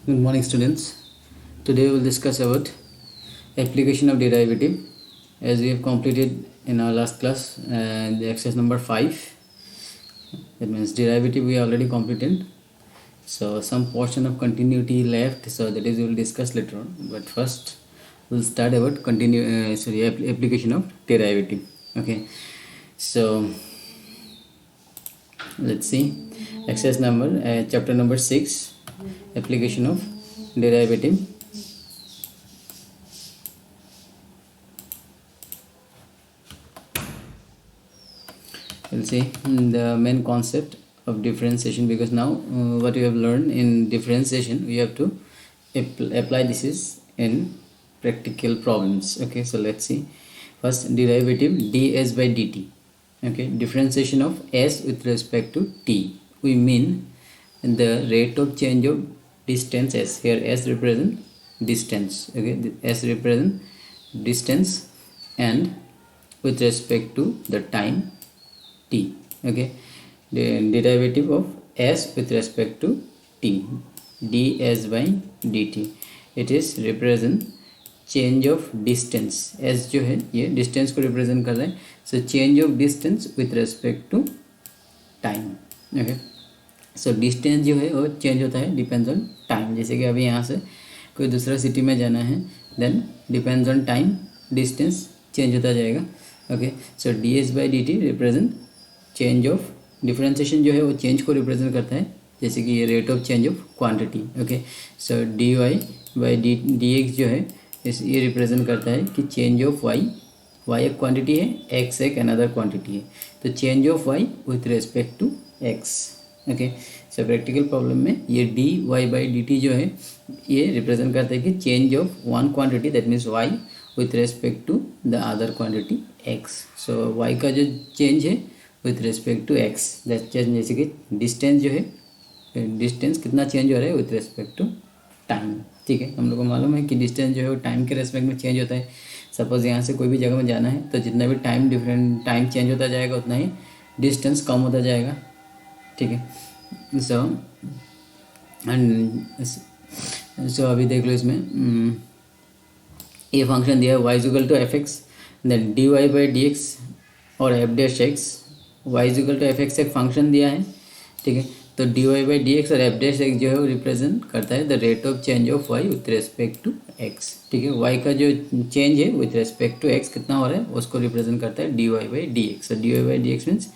Good morning, students. Today we will discuss about application of derivative, as we have completed in our last class the exercise number 5. That means derivative we already completed. So some portion of continuity left. So that is we will discuss later on. But first we'll start about application of derivative. Okay. So let's see exercise number chapter number 6, application of derivative. We'll see the main concept of differentiation, because now what we have learned in differentiation we have to apply this is in practical problems. Okay, so let's see first derivative ds by dt. Okay, differentiation of s with respect to t, we mean the rate of change of distance s. Here s represent distance. Okay, s represent distance, and with respect to the time t. Okay, the derivative of s with respect to t, ds by dt, it is represent change of distance. S जो है ये distance को represent कर रहा है. So change of distance with respect to time. Okay, so distance जो है वो चेंज होता है डिपेंड्स ऑन टाइम. जैसे कि अभी यहाँ से कोई दूसरा सिटी में जाना है, then depends on time distance change होता जाएगा. Okay, so D S by D T represent change of, differentiation जो है वो चेंज को रिप्रेजेंट करता है, जैसे कि ये rate of change of quantity. Okay, so D Y by D x जो है ये रिप्रेजेंट करता है कि चेंज ऑफ वाई एक क्वांटिटी है, एक्स एक अनदर क्वांटिटी है, तो change of Y with respect to X. Okay, so practical problem में ये D Y by D T जो है ये रिप्रेजेंट करता है कि change of one quantity, that means Y with respect to the other quantity x. So y का जो चेंज है with respect to x, that change, जैसे कि डिस्टेंस जो है, डिस्टेंस कितना चेंज हो रहा है विथ रेस्पेक्ट टू टाइम. ठीक है, हम लोग को मालूम है कि डिस्टेंस जो है वो टाइम के रेस्पेक्ट में चेंज होता है. सपोज यहाँ से कोई भी जगह में जाना है तो जितना भी टाइम चेंज होता जाएगा उतना ही डिस्टेंस कम होता जाएगा. ठीक है, सो अभी देख लो इसमें ये फंक्शन दिया है y equal to F X, then D Y by D X और F dash X. Y equal to F X एक फंक्शन दिया है. ठीक है, तो D Y by D X और एफ डैश एक्स जो है वो रिप्रेजेंट करता है the rate of change of Y with respect to x. ठीक है, वाई का जो चेंज है विथ रेस्पेक्ट टू एक्स कितना हो रहा है उसको रिप्रेजेंट करता है D Y by D X. D Y by D X means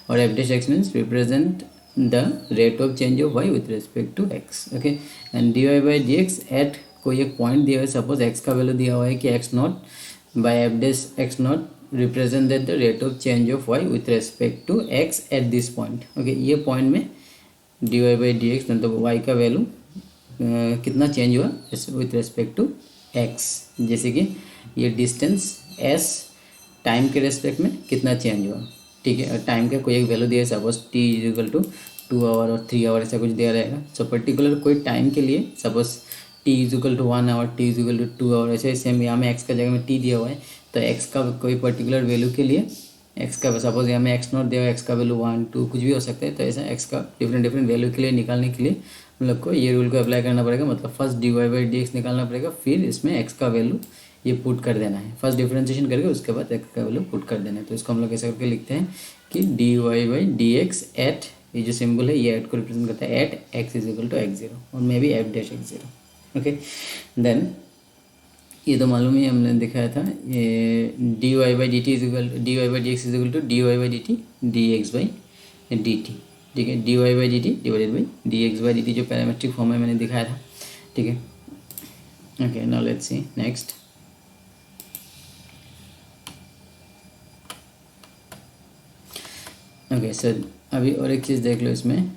और F dash X means represent the rate of change of Y with respect to X. Okay, and D Y by D x at कोई एक point दिया हुआ है, suppose x का value दिया हुआ है कि x naught by f dash x naught represent the rate of change of Y with respect to x at this point. Okay, ये पॉइंट में d Y by D x मतलब y का value कितना change हुआ with respect to x, जैसे कि ये distance s time के रेस्पेक्ट में कितना चेंज हुआ. ठीक है, और टाइम का कोई एक वैल्यू दिया है, suppose t equal to 2 hour और 3 आवर ऐसा कुछ दिया रहेगा. सो पर्टिकुलर कोई टाइम के लिए suppose t equal to 1 hour, t equal to 2 hour, ऐसे सेम यहाँ में एक्स का जगह में टी दिया हुआ है, तो एक्स का कोई पर्टिकुलर वैल्यू के लिए एक्स का सपोज यहाँ में एक्स नॉट दिया हुआ है, एक्स का वैल्यू 1 2 कुछ भी हो सकता है, तो ऐसा एक्स का डिफरेंट वैल्यू के लिए निकालने के लिए हम लोग को ये रूल को अप्लाई करना पड़ेगा. मतलब first d Y by D x निकालना पड़ेगा, फिर इसमें एक्स का वैल्यू ये पुट कर देना है. फर्स्ट डिफरेंशिएशन करके उसके बाद एक्स का वैल्यू पुट कर देना है. तो इसको हम लोग ऐसा करके लिखते हैं कि d Y by D x at, ये जो सिम्बल है ये एट को रिप्रेजेंट करता है, at X is equal to X zero और may be F dash X zero. Okay, then ये तो मालूम ही हमने दिखाया था, ये D Y by D T is equal D Y by D X is equal to D Y by D T D x by D T. ठीक है, D Y by D T divided by D x by D T जो parametric form में मैंने दिखाया था. ठीक है, okay, now let's see next. Okay sir, अभी और एक चीज़ देख लो इसमें,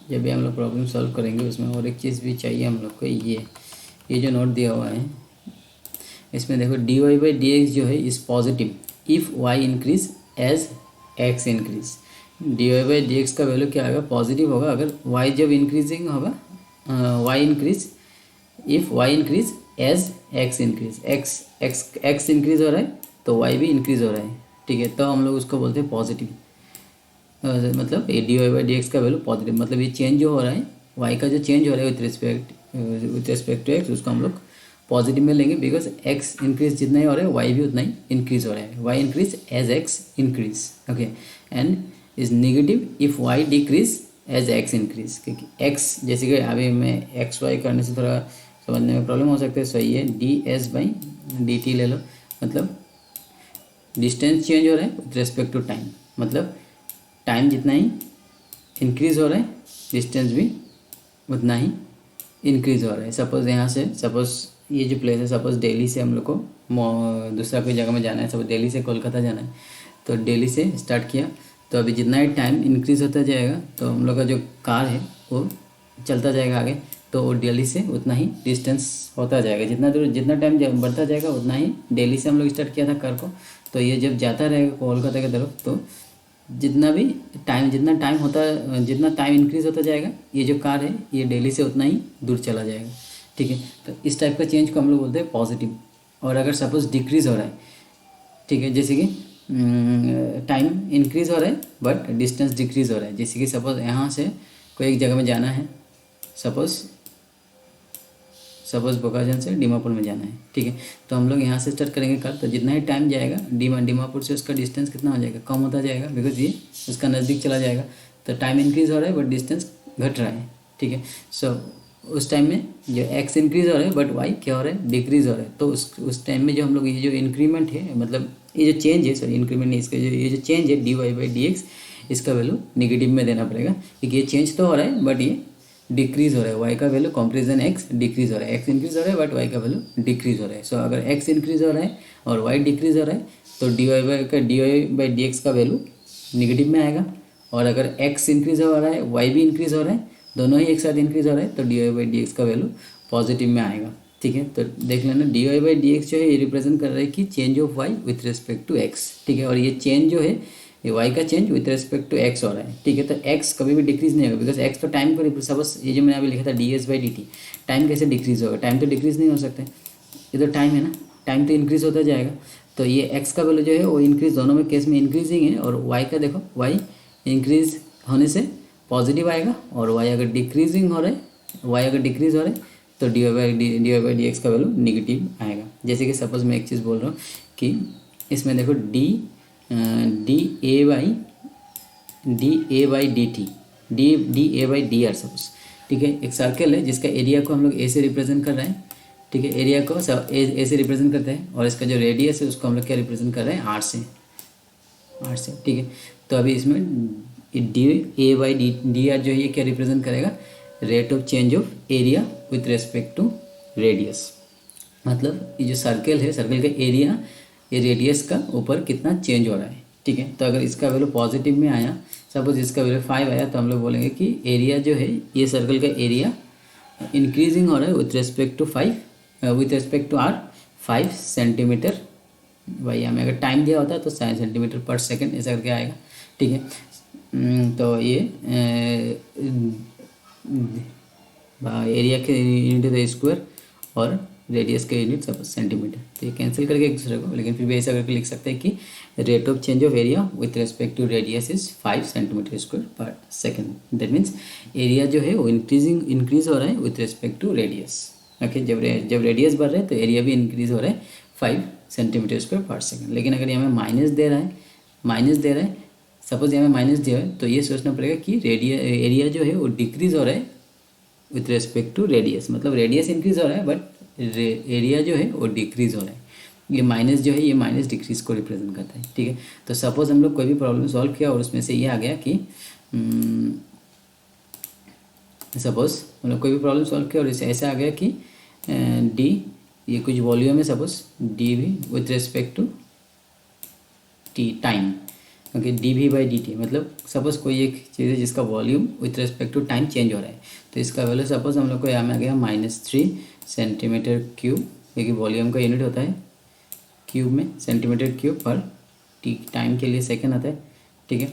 जब भी हम लोग प्रॉब्लम सॉल्व करेंगे उसमें और एक चीज़ भी चाहिए हम लोग को. ये जो नोट दिया हुआ है इसमें देखो, d Y by D x जो है is positive if y increase as x increase. D Y by D x का वैल्यू क्या आएगा, पॉजिटिव होगा अगर वाई जब इंक्रीजिंग होगा, y increase if y increase as x increase, x increase हो रहा है तो वाई भी इंक्रीज हो रहा है. ठीक है, तो हम लोग उसको बोलते हैं पॉजिटिव. मतलब d Y by D x का वैल्यू पॉजिटिव, मतलब ये चेंज जो हो रहा है वाई का जो चेंज हो रहा है with respect with respect to x, उसको हम लोग पॉजिटिव में लेंगे, बिकॉज एक्स इंक्रीज जितना ही हो रहा है वाई भी उतना ही इंक्रीज हो रहा है, y increase as x increase, okay, and is negative if y decrease as x increase, क्योंकि एक्स जैसे कि अभी मैं एक्स वाई करने से थोड़ा समझने में प्रॉब्लम हो सकता है, सही है, D S by D T ले लो, मतलब डिस्टेंस चेंज हो रहा है विथ रेस्पेक्ट टू टाइम, मतलब टाइम जितना ही इंक्रीज हो रहा है डिस्टेंस भी उतना ही इंक्रीज हो रहा है। सपोज़ यहाँ से, सपोज़ ये जो प्लेस है, सपोज़ दिल्ली से हम लोग को दूसरा कोई जगह में जाना है, सपोज दिल्ली से कोलकाता जाना है, तो दिल्ली से स्टार्ट किया, तो अभी जितना ही टाइम इंक्रीज़ होता जाएगा तो हम लोग का जो कार है वो चलता जाएगा आगे, तो वो दिल्ली से उतना ही डिस्टेंस होता जाएगा, जितना दूर जितना टाइम बढ़ता जाएगा उतना ही, दिल्ली से हम लोग स्टार्ट किया था कार को, तो ये जब जाता रहेगा कोलकाता की तरफ, तो जितना टाइम इंक्रीज होता जाएगा, ये जो कार है ये दिल्ली से उतना ही दूर चला जाएगा, ठीक है। तो इस टाइप का चेंज को हम लोग बोलते हैं पॉजिटिव। और अगर सपोज डिक्रीज़ हो रहा है, ठीक है, जैसे कि टाइम इंक्रीज़ हो रहा है बट डिस्टेंस डिक्रीज़ हो रहा है, जैसे कि सपोज यहाँ से कोई एक जगह में जाना है, सपोज़ बोकाजन से दीमापुर में जाना है, ठीक है, तो हम लोग यहाँ से स्टार्ट करेंगे कार, तो जितना ही टाइम जाएगा दीमापुर से उसका डिस्टेंस कितना हो जाएगा, कम होता जाएगा, बिकॉज ये उसका नज़दीक चला जाएगा, तो टाइम इंक्रीज़ हो रहा है बट डिस्टेंस घट रहा है, ठीक है। सो उस टाइम में जो एक्स इंक्रीज़ हो रहा है बट वाई क्या हो रहा है, डिक्रीज़ हो रहा है, तो उस टाइम में जो हम लोग ये जो इंक्रीमेंट है, मतलब ये जो चेंज है, सॉरी इंक्रीमेंट नहीं, इसका ये जो चेंज है D Y by D x, इसका वैल्यू निगेटिव में देना पड़ेगा, क्योंकि ये चेंज तो हो रहा है बट ये डिक्रीज़ हो रहा है, वाई का वैल्यू कंपेरिजन एक्स डिक्रीज़ हो रहा है, एक्स इंक्रीज़ हो रहा है बट वाई का वैल्यू डिक्रीज़ हो रहा है। सो अगर एक्स इंक्रीज़ हो रहा है और वाई डिक्रीज़ हो रहा है, तो D Y by D x का वैल्यू निगेटिव में आएगा, और अगर एक्स इंक्रीज़ हो रहा है वाई भी इंक्रीज़ हो रहा है, दोनों ही एक साथ इंक्रीज़ हो रहा है, तो D Y by D x का वैल्यू पॉजिटिव में आएगा, ठीक है। तो देख लेना d Y by D x जो है ये रिप्रेजेंट कर रहा है कि change of Y with respect to x, ठीक है, और ये चेंज जो है ये y का change with respect to x हो रहा है, ठीक है। तो x कभी भी डिक्रीज नहीं होगा, बिकॉज x तो टाइम को, सपोज ये जो मैंने अभी लिखा था D S by D T, time कैसे डिक्रीज होगा, टाइम तो डिक्रीज नहीं हो सकता है, ये तो टाइम है ना, टाइम तो इंक्रीज होता जाएगा, तो ये x का वैल्यू जो है वो इंक्रीज, दोनों में केस में इंक्रीजिंग है, और y का देखो y इंक्रीज होने से पॉजिटिव आएगा, और y अगर डिक्रीजिंग हो रहा है, y अगर डिक्रीज हो रहा है तो D Y by D x का वैल्यू निगेटिव आएगा। जैसे कि सपोज मैं एक चीज़ बोल रहा हूँ कि इसमें देखो D A by D T, D A by d are suppose, ठीक है, एक सर्कल है जिसका एरिया को हम लोग ए से रिप्रेजेंट कर रहे हैं, ठीक है, एरिया को ए से रिप्रेजेंट करते हैं, और इसका जो रेडियस है उसको हम लोग क्या रिप्रेजेंट कर रहे हैं, आर से, ठीक है। तो अभी इसमें d A by d r जो है ये क्या रिप्रेजेंट करेगा, rate of change of area with respect to radius, मतलब ये जो सर्कल है, सर्कल का एरिया ये रेडियस का ऊपर कितना चेंज हो रहा है, ठीक है। तो अगर इसका वैल्यू पॉजिटिव में आया, सपोज इसका वैल्यू 5 आया, तो हम लोग बोलेंगे कि एरिया जो है ये सर्कल का एरिया इंक्रीजिंग हो रहा है with respect to 5, with respect to r 5 centimetre, भाई हमें अगर टाइम दिया होता है तो सेंटीमीटर पर सेकेंड ऐसा करके आएगा, ठीक है। तो ये एरिया के यूनिट है स्क्वायर और रेडियस के यूनिट सब सेंटीमीटर, तो ये कैंसिल करके एक दूसरे को, लेकिन फिर भी ऐसा करके लिख सकते हैं कि rate of change of area with respect to radius is 5 centimetre square per second, that means area जो है वो इंक्रीज हो रहा है with respect to radius, okay. जब रेडियस बढ़ रहा है तो एरिया भी इंक्रीज हो रहा है 5 सेंटीमीटर स्क्वायर पर सेकेंड। लेकिन अगर यहाँ में माइनस दे रहा है, सपोज यहाँ में माइनस दिया है, तो ये सोचना पड़ेगा कि एरिया जो है वो डिक्रीज हो रहा है विथ रेस्पेक्ट टू रेडियस, मतलब रेडियस इंक्रीज हो रहा है बट एरिया जो है वो डिक्रीज हो रहा है, ये माइनस जो है ये माइनस डिक्रीज को रिप्रेजेंट करता है, ठीक है। तो सपोज हम लोग कोई भी प्रॉब्लम सॉल्व किया और उसमें से ये आ गया कि सपोज हम लोग कोई भी प्रॉब्लम सॉल्व किया और इससे ऐसा आ गया कि डी ये कुछ वॉल्यूम है, suppose d v with respect to t time, okay, d v by D t, मतलब सपोज कोई एक चीज़ है जिसका volume with respect to time change हो रहा है, तो इसका वैल्यू सपोज हम लोग को यहाँ में आ गया -3 सेंटीमीटर क्यूब, क्योंकि वॉल्यूम का यूनिट होता है क्यूब में, centimetre cube per t time के लिए सेकेंड आता है, ठीक है।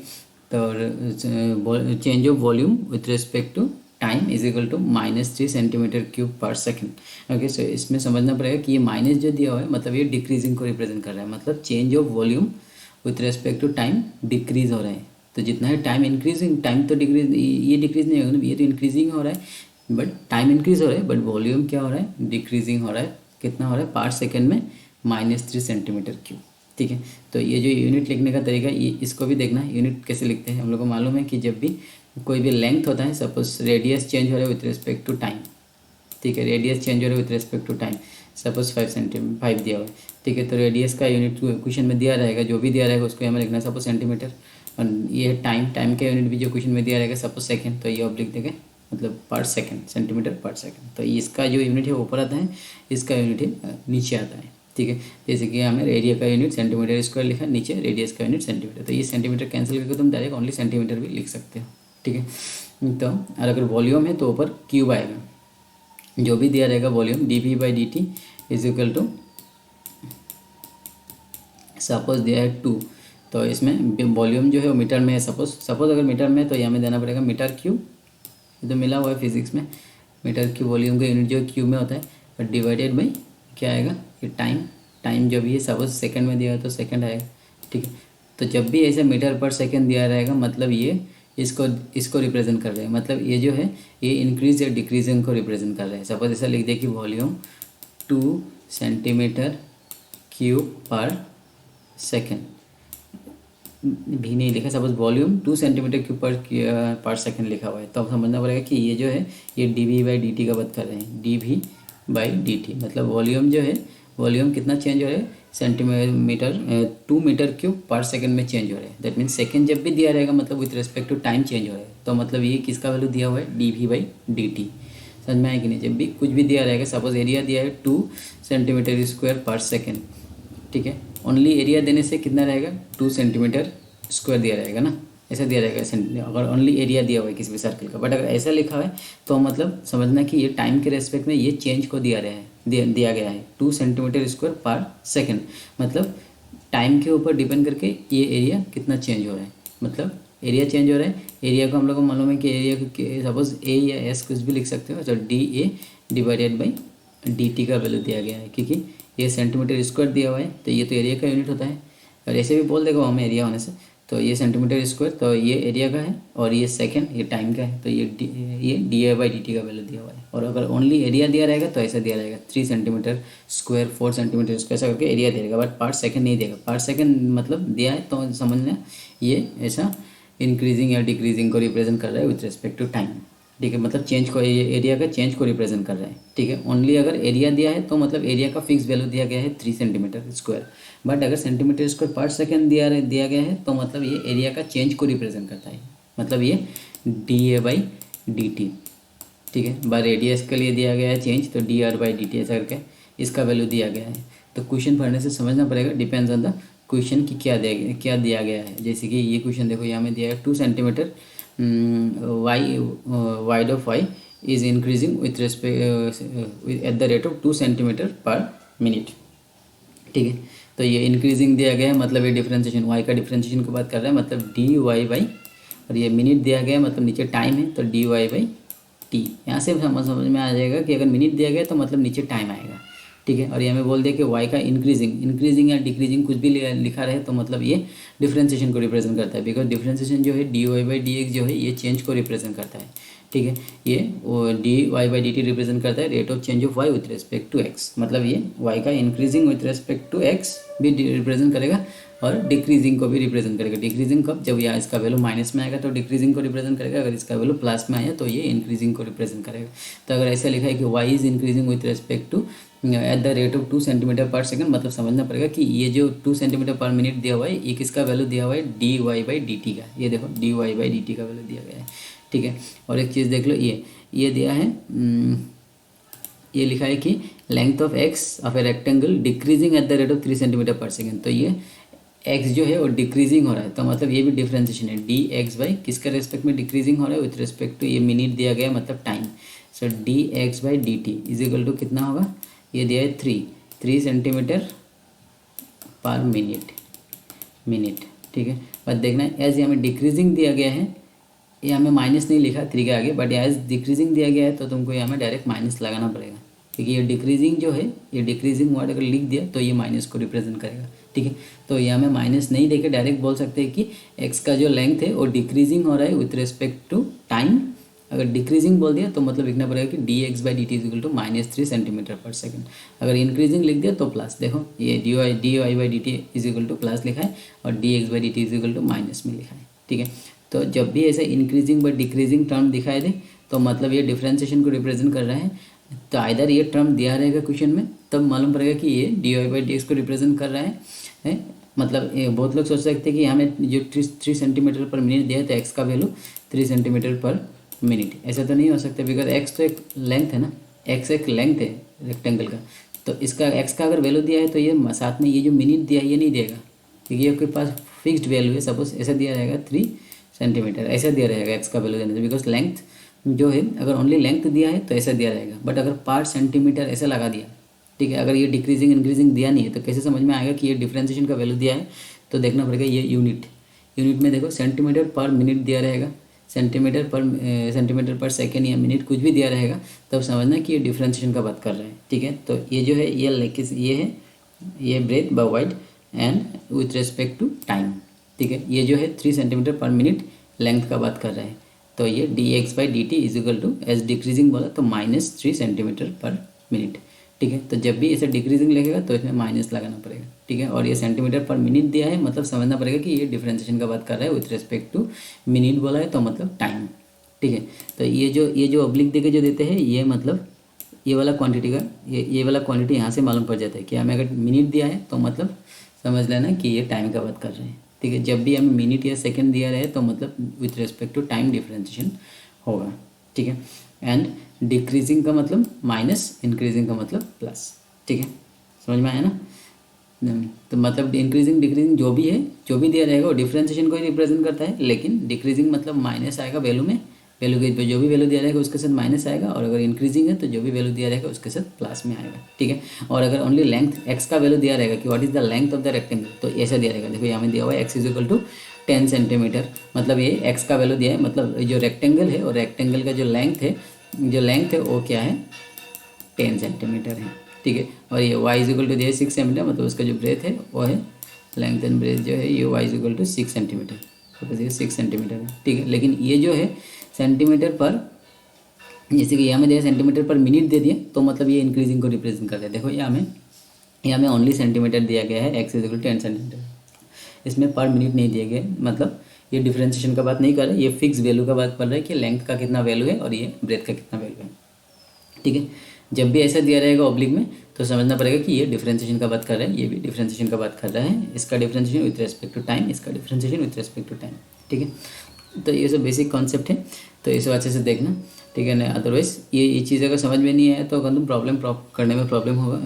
तो change of volume with respect to time is equal to -3 centimetre cube per second, okay. So इसमें समझना पड़ेगा कि ये माइनस जो दिया हुआ है मतलब ये डिक्रीजिंग को रिप्रेजेंट कर रहा है, मतलब change of volume with respect to time decrease हो रहा है, तो जितना है टाइम इंक्रीजिंग, टाइम तो डिक्रीज, ये डिक्रीज नहीं होगा, ये तो इंक्रीजिंग हो रहा है, बट टाइम इंक्रीज हो रहा है, बट वॉल्यूम क्या हो रहा है, डिक्रीजिंग हो रहा है। कितना हो रहा है पर सेकेंड में, -3 सेंटीमीटर क्यूब। ठीक है, तो ये जो यूनिट लिखने का तरीका, ये इसको भी देखना है। यूनिट कैसे लिखते हैं हम लोग को मालूम है कि जब भी कोई भी लेंथ होता है, सपोज रेडियस चेंज हो रहा है विथ रिस्पेक्ट टू टाइम। ठीक है, रेडियस चेंज हो रहा है with respect to time, suppose 5 दिया हुआ है। ठीक है, तो रेडियस का यूनिट क्वेश्चन में दिया रहेगा, जो भी दिया रहेगा उसको हमें लिखना है सपोज सेंटीमीटर। और ये टाइम का यूनिट भी जो क्वेश्चन में दिया रहेगा सपोज सेकेंड, तो ये ऑब्लिक देंगे मतलब पर सेकेंड, सेंटीमीटर पर सेकेंड। तो इसका जो यूनिट है ऊपर आता है, इसका यूनिट है नीचे आता है। ठीक है, जैसे कि हमें एरिया का यूनिट सेंटीमीटर स्क्वायर लिखा, नीचे रेडियस का यूनिट सेंटीमीटर, तो ये सेंटीमीटर कैंसिल करके तुम डायरेक्ट ओनली सेंटीमीटर भी लिख सकते हो। ठीक है, तो और अगर वॉल्यूम है तो ऊपर क्यूब आएगा, जो भी दिया रहेगा volume dV/dt is equal to, suppose दिया है 2, तो इसमें वॉल्यूम जो है वो मीटर में है। सपोज अगर मीटर में है तो यहाँ में देना पड़ेगा मीटर क्यूब, ये तो मिला हुआ है फिजिक्स में, मीटर क्यूब वॉल्यूम का यूनिट जो क्यूब में होता है, और डिवाइडेड बाई क्या आएगा, ये टाइम जो भी है, सपोज सेकंड में दिया है तो सेकंड आएगा। ठीक है, तो जब भी ऐसे मीटर पर सेकंड दिया रहेगा मतलब ये इसको रिप्रेजेंट कर रहे हैं, मतलब ये जो है ये इंक्रीज या डिक्रीजिंग को रिप्रेजेंट कर रहे हैं। सपोज ऐसा लिख दे कि volume 2 centimetre cube per second, भी नहीं लिखा, suppose volume 2 centimetre cube per second लिखा हुआ है, तो अब समझना पड़ेगा कि ये जो है ये dV/dt का बात कर रहे हैं। dV/dt मतलब वॉल्यूम जो है, वॉल्यूम कितना चेंज हो रहा है, centimetre 2 metre cube per second में चेंज हो रहा है। दैट मीन्स सेकंड जब भी दिया रहेगा मतलब with respect to time change हो रहा है, तो मतलब ये किसका वैल्यू दिया हुआ है, dV/dt। समझ में आया कि नहीं। जब भी कुछ भी दिया रहेगा, सपोज एरिया दिया है 2 सेंटीमीटर स्क्वायर पर सेकेंड। ठीक है, ओनली एरिया देने से कितना रहेगा, 2 सेंटीमीटर स्क्वायर दिया रहेगा ना, ऐसा दिया रहेगा अगर ओनली एरिया दिया हुआ है किसी भी सर्कल का। बट अगर ऐसा लिखा है तो मतलब समझना कि ये टाइम के रेस्पेक्ट में ये चेंज को दिया गया है 2 सेंटीमीटर स्क्वायर पर सेकेंड, मतलब टाइम के ऊपर डिपेंड करके ये एरिया कितना चेंज हो रहा है, मतलब एरिया चेंज हो रहा है। एरिया को हम लोग को मालूम है कि एरिया को सपोज ए या एस कुछ भी लिख सकते हो, तो dA/dt का वैल्यू दिया गया है, क्योंकि ये सेंटीमीटर स्क्वायर दिया हुआ है, तो ये तो एरिया का यूनिट होता है। और ऐसे भी बोल देगा हमें एरिया होने से, तो ये सेंटीमीटर स्क्वायर, तो ये एरिया का है, और ये सेकंड ये टाइम का है, तो ये dA/dt का वैल्यू दिया हुआ है। और अगर ओनली एरिया दिया रहेगा तो ऐसा दिया रहेगा 3 सेंटीमीटर स्क्वायर 4 सेंटीमीटर स्क्वायर, ऐसा करके एरिया देगा, बट पर सेकंड नहीं देगा। पर सेकंड मतलब दिया है तो समझना ये ऐसा इंक्रीजिंग या डिक्रीजिंग को रिप्रेजेंट कर रहा है विथ रिस्पेक्ट टू टाइम। ठीक है, मतलब चेंज को, एरिया का चेंज को रिप्रेजेंट कर रहा है। ठीक है, ओनली अगर एरिया दिया है तो मतलब एरिया का फिक्स वैल्यू दिया गया है 3 सेंटीमीटर स्क्वायर, बट अगर सेंटीमीटर स्क्वायर पर सेकेंड दिया गया है तो मतलब ये एरिया का चेंज को रिप्रेजेंट करता है, मतलब ये dA/dt। ठीक है, बाय रेडियस के लिए दिया गया है चेंज, तो dR/dt ऐसा करके इसका वैल्यू दिया गया है। तो क्वेश्चन पढ़ने से समझना पड़ेगा, डिपेंड्स ऑन द क्वेश्चन की क्या दिया गया है। जैसे कि ये क्वेश्चन देखो, यहाँ में दिया है 2 centimetre wide of y is increasing with respect eight the rate of 2 centimetre पर मिनट। ठीक है, तो ये इंक्रीजिंग दिया गया है, मतलब ये डिफरेंशिएशन y का डिफरेंशिएशन की बात कर रहा है, मतलब dy/, और ये मिनट दिया गया है मतलब नीचे टाइम है, तो dy/t। यहाँ से समझ में आ जाएगा कि अगर मिनट दिया गया तो मतलब नीचे टाइम आएगा। ठीक है, और ये हमें बोल दिया कि y का इंक्रीजिंग या डिक्रीजिंग कुछ भी लिखा रहे तो मतलब ये डिफरेंशिएशन को रिप्रेजेंट करता है, बिकॉज डिफरेंशिएशन जो है dy/dx जो है ये चेंज को रिप्रेजेंट करता है। ठीक है, ये dy/dt रिप्रेजेंट करता है rate of change of y with respect to x, मतलब ये y का increasing with respect to x भी रिप्रेजेंट करेगा और डिक्रीजिंग को भी रिप्रेजेंट करेगा। डिक्रीजिंग कब, जब यहाँ इसका वैल्यू माइनस में आएगा तो डिक्रीजिंग को रिप्रेजेंट करेगा, अगर इसका वैल्यू प्लस में आया तो ये इंक्रीजिंग को रिप्रेजेंट करेगा। तो अगर ऐसा लिखा है कि y is increasing with respect to at the rate of 2 centimetre per second, मतलब समझना पड़ेगा कि ये जो 2 सेंटीमीटर पर मिनट दिया हुआ है ये किसका वैल्यू दिया हुआ है, dy/dt का। ये देखो dy/dt का वैल्यू दिया गया है। ठीक है, और एक चीज़ देख लो, ये दिया है, ये लिखा है कि length of x of a rectangle decreasing eight the rate of 3 centimetre per second, तो ये एक्स जो है वो डिक्रीजिंग हो रहा है, तो मतलब ये भी डिफरेंशिएशन है, dx/ किसके रेस्पेक्ट में डिक्रीजिंग हो रहा है, विथ रिस्पेक्ट टू ये मिनट दिया गया मतलब time. So dx/dt is equal to कितना होगा, ये दिया है 3 सेंटीमीटर पर मिनट। ठीक है, बट देखना एज यहाँ में डिक्रीजिंग दिया गया है, यहाँ में माइनस नहीं लिखा 3 के आगे, बट एज डिक्रीजिंग दिया गया है तो तुमको यहाँ में डायरेक्ट माइनस लगाना पड़ेगा, क्योंकि ये डिक्रीजिंग जो है, ये डिक्रीजिंग वर्ड अगर लिख दिया तो ये माइनस को रिप्रेजेंट करेगा। ठीक है, तो यहाँ में माइनस नहीं देके डायरेक्ट बोल सकते हैं कि एक्स का जो लेंथ है वो डिक्रीजिंग हो रहा है विथ रिस्पेक्ट टू टाइम, अगर डिक्रीजिंग बोल दिया तो मतलब लिखना पड़ेगा कि d x by D t is equal to -3 centimetre per second. अगर इंक्रीजिंग लिख दिया तो प्लस, देखो ये D Y by D t is equal to plus लिखा है और d x by D t is equal to minus में लिखा है। ठीक है, तो जब भी ऐसे इंक्रीजिंग व डिक्रीजिंग टर्म दिखाई दे तो मतलब ये डिफरेंशिएशन को रिप्रेजेंट कर रहा है। तो आइदर ये टर्म दिया रहेगा क्वेश्चन में, तब मालूम पड़ेगा कि ये D Y by D x को रिप्रेजेंट कर रहा है। मतलब बहुत लोग सोच सकते हैं कि हमें जो 3 सेंटीमीटर पर मिनट दिया है तो एक्स का वैल्यू 3 सेंटीमीटर पर मिनट, ऐसा तो नहीं हो सकता बिकॉज एक्स तो एक लेंथ है ना, एक्स एक लेंथ है रेक्टेंगल का। तो इसका एक्स का अगर वैल्यू दिया है तो ये साथ में ये जो मिनट दिया है ये नहीं देगा, क्योंकि आपके पास फिक्स्ड वैल्यू है। सपोज ऐसा दिया रहेगा 3 सेंटीमीटर, ऐसा दिया रहेगा एक्स का वैल्यू देने से, बिकॉज लेंथ जो है अगर ओनली लेंथ दिया है तो ऐसा दिया रहेगा। बट अगर पर सेंटीमीटर ऐसा लगा दिया, ठीक है, अगर ये डिक्रीजिंग इंक्रीजिंग दिया नहीं है तो कैसे समझ में आएगा कि ये डिफरेंशिएशन का वैल्यू दिया है। तो देखना पड़ेगा ये यूनिट में देखो सेंटीमीटर पर मिनट दिया रहेगा, सेंटीमीटर पर सेकेंड या मिनट कुछ भी दिया रहेगा, तब समझना कि ये डिफरेंशिएशन का बात कर रहा है। ठीक है, तो ये जो है ये है ये breadth by wide and with respect to time. ठीक है, ये जो है 3 सेंटीमीटर पर मिनट लेंथ का बात कर रहा है। तो ये d x by D T is equal to as decreasing बोला तो -3 सेंटीमीटर पर मिनट। ठीक है, तो जब भी ऐसे डिक्रीजिंग लगेगा तो इसमें माइनस लगाना पड़ेगा। ठीक है, और ये सेंटीमीटर पर मिनट दिया है मतलब समझना पड़ेगा कि ये डिफरेंशिएशन का बात कर रहा है विथ रेस्पेक्ट टू मिनट बोला है तो मतलब टाइम। ठीक है, तो ये जो ऑब्लिक देके जो देते हैं ये मतलब ये वाला क्वांटिटी का ये वाला क्वांटिटी यहाँ से मालूम पड़ जाता है कि हमें अगर मिनट दिया है तो मतलब समझ लेना कि ये टाइम का बात कर रहे हैं। ठीक है, जब भी हमें मिनट या सेकंड दिया रहे तो मतलब with respect to time differentiation होगा। ठीक है, एंड डिक्रीजिंग का मतलब माइनस, इंक्रीजिंग का मतलब प्लस। ठीक है, समझ में आया ना। तो मतलब इंक्रीजिंग डिक्रीजिंग जो भी है, जो भी दिया रहेगा वो डिफरेंशिएशन को ही रिप्रेजेंट करता है, लेकिन डिक्रीजिंग मतलब माइनस आएगा वैल्यू में, वैल्यू के जो भी वैल्यू दिया रहेगा उसके साथ माइनस आएगा, और अगर इंक्रीजिंग है तो जो भी वैल्यू दिया रहेगा उसके साथ प्लस में आएगा। ठीक है, और अगर ओनली लेंथ एक्स का वैल्यू दिया रहेगा कि what is the length of the rectangle, तो ऐसा दिया रहेगा। देखो यहाँ में दिया हुआ है x is equal to 10 centimetre, मतलब ये एक्स का वैल्यू दिया है, मतलब जो रेक्टेंगल है और रेक्टेंगल का जो लेंथ है वो क्या है 10 सेंटीमीटर है। ठीक है, और ये y इज इक्वल टू दिया है 6 सेंटीमीटर, मतलब उसका जो ब्रेथ है वो है लेंथ एंड ब्रेथ जो है ये y is equal to 6 centimetre, तो ये 6 सेंटीमीटर है। ठीक है, लेकिन ये जो है सेंटीमीटर पर, जैसे कि यहाँ में दिया सेंटीमीटर पर मिनट दे दिया तो मतलब ये इंक्रीजिंग को रिप्रेजेंट करता है। देखो यहाँ में ओनली सेंटीमीटर दिया गया है, x is equal to 10 centimetre, इसमें पर मिनट नहीं दिया गया, मतलब ये डिफरेंशिएशन का बात नहीं कर रहा है, ये फिक्स वैल्यू का बात कर रहा है कि लेंथ का कितना वैल्यू है और ये ब्रेथ का कितना वैल्यू है। ठीक है, जब भी ऐसा दिया रहेगा ऑब्लिक में तो समझना पड़ेगा कि ये डिफरेंशिएशन का बात कर रहा है, ये भी डिफरेंशिएशन का बात कर रहा है, इसका differentiation with respect to time, इसका differentiation with respect to time. ठीक है, तो ये सब बेसिक कॉन्सेप्ट है, तो इसे अच्छे से देखना। ठीक है ना, अदरवाइज ये चीज़ अगर समझ में नहीं आए तो अगर तुम प्रॉब्लम करने में प्रॉब्लम होगा,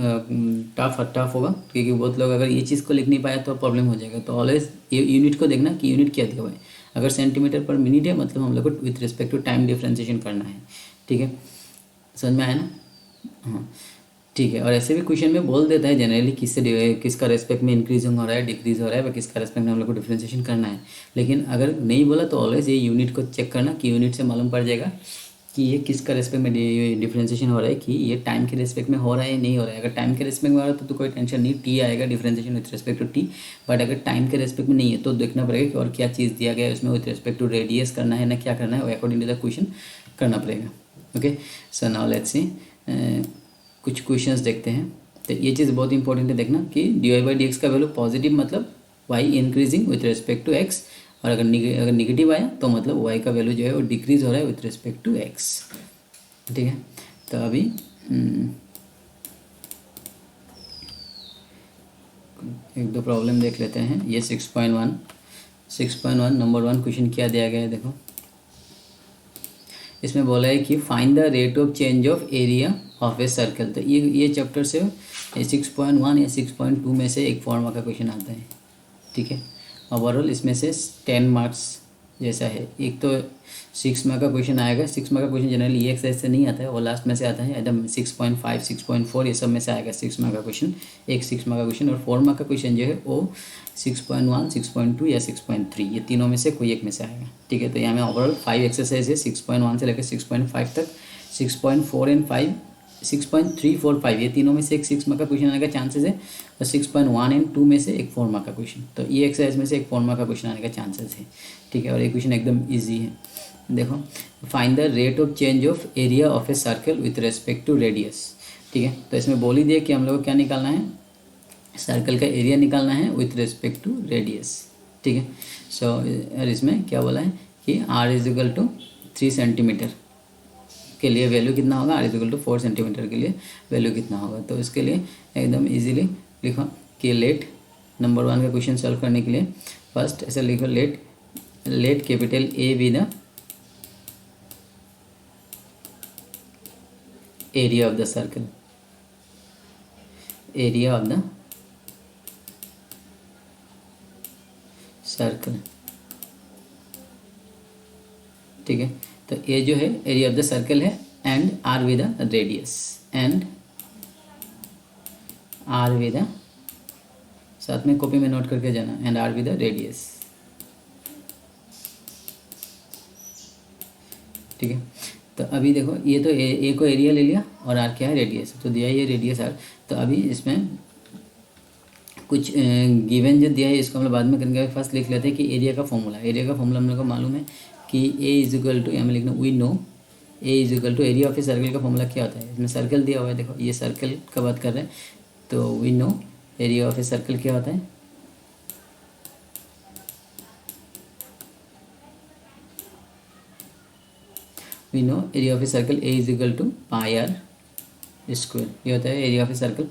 टफ होगा, क्योंकि बहुत लोग अगर ये चीज़ को लिख नहीं पाया तो प्रॉब्लम हो जाएगा। तो ऑलवेज ये यूनिट को देखना कि यूनिट क्या दिया हुआ है। अगर सेंटीमीटर पर मिनट है मतलब हम लोग को with respect to time differentiation करना है। ठीक है, समझ में आया ना। हाँ ठीक है, और ऐसे भी क्वेश्चन में बोल देता है जनरली किसका रेस्पेक्ट में इंक्रीजिंग हो रहा है, डिक्रीज हो रहा है, व किसका रेस्पेक्ट में हम लोग को डिफरेंशिएशन करना है। लेकिन अगर नहीं बोला तो ऑलवेज ये यूनिट को चेक करना कि यूनिट से मालूम पड़ जाएगा कि ये किसका रेस्पेक्ट में डिफरेंशिएशन हो रहा है, कि ये टाइम के रेस्पेक्ट में हो रहा है नहीं हो रहा है। अगर टाइम के रेस्पेक्ट में हो रहा है तो कोई टेंशन नहीं, टी आएगा differentiation with respect to t. But अगर टाइम के रेस्पेक्ट में नहीं है तो देखना पड़ेगा कि और क्या चीज़ दिया गया है उसमें, विथ रेस्पेक्ट टू रेडियस करना है ना क्या करना है, वो अकॉर्डिंग टू द क्वेश्चन करना पड़ेगा। Okay, so now let's see कुछ क्वेश्चंस देखते हैं। तो ये चीज़ बहुत इंपॉर्टेंट है देखना कि d Y by D x का वैल्यू पॉजिटिव मतलब y increasing with respect to x, और अगर निगेटिव आया तो मतलब वाई का वैल्यू जो है वो डिक्रीज हो रहा है विथ रेस्पेक्ट टू एक्स। ठीक है, तो अभी एक दो प्रॉब्लम देख लेते हैं। ये 6.1 नंबर 1 क्वेश्चन क्या दिया गया है देखो। इसमें बोला है कि find the rate of change of area of a circle. तो ये चैप्टर से 6.1 या 6.2 में से एक फॉर्मा का क्वेश्चन आता है। ठीक है, ओवरऑल इसमें से 10 मार्क्स जैसा है। एक तो 6 मार्क का क्वेश्चन आएगा, 6 मार्क का क्वेश्चन जनरली ये एक्सरसाइज से नहीं आता है, वो लास्ट में से आता है, एकदम 6.5 6.4 ये सब में से आएगा 6 मार्क का क्वेश्चन, एक 6 मार्क का क्वेश्चन। और 4 मार्क का क्वेश्चन जो है वो 6.1 6.2 या 6.3 ये तीनों में से कोई एक में से आएगा। ठीक है, तो यहाँ में ओवरऑल 5 एक्सरसाइज है 6.1 से लेकर 6.5 तक। 6.4 एंड 5 6.3 4 5 ये तीनों में से एक 6 मार्क का क्वेश्चन आने का चांसेस है, और 6.1 एंड 2 में से एक 4 मार्क का क्वेश्चन। तो ये एक्सरसाइज में से एक 4 मार्क का क्वेश्चन आने का चांसेस है। ठीक है, और ये क्वेश्चन एकदम ईजी है। देखो, find the rate of change of area of a circle with respect to radius. ठीक है, तो इसमें बोल ही दिया कि हम लोग को क्या निकालना है, सर्कल का एरिया निकालना है विथ रेस्पेक्ट टू रेडियस। ठीक है, सो और इसमें क्या बोला है कि r is equal to 3 centimetre के लिए वैल्यू कितना होगा, r is equal to 4 centimetre के लिए वैल्यू कितना होगा। तो इसके लिए एकदम इजीली लिखो कि लेट नंबर 1 का क्वेश्चन सॉल्व करने के लिए फर्स्ट ऐसे लिखो, let capital A be the area of the circle, area of the circle. ठीक है, तो ये जो है एरिया ऑफ द सर्कल है and r with the radius, and r with the, साथ में कॉपी में नोट करके जाना, and r with the radius. ठीक है, तो अभी देखो ये तो ए को एरिया ले लिया और आर क्या है, रेडियस, तो दिया ये रेडियस आर। तो अभी इसमें कुछ गिवन जो दिया है इसको हम लोग बाद में करेंगे, फर्स्ट लिख लेते हैं कि एरिया का फॉर्मूला। एरिया का फॉर्मूला हम लोग को मालूम है कि ए इज इक्वल टू, हमें लिखना we know a is equal to area of a circle का फॉर्मूला क्या होता है। इसमें सर्कल दिया हुआ है, देखो ये सर्कल का बात कर रहे हैं, तो we know area of a circle क्या होता है, we know area of a circle a is equal to pi r square, ये होता है एरिया ऑफ ए सर्कल।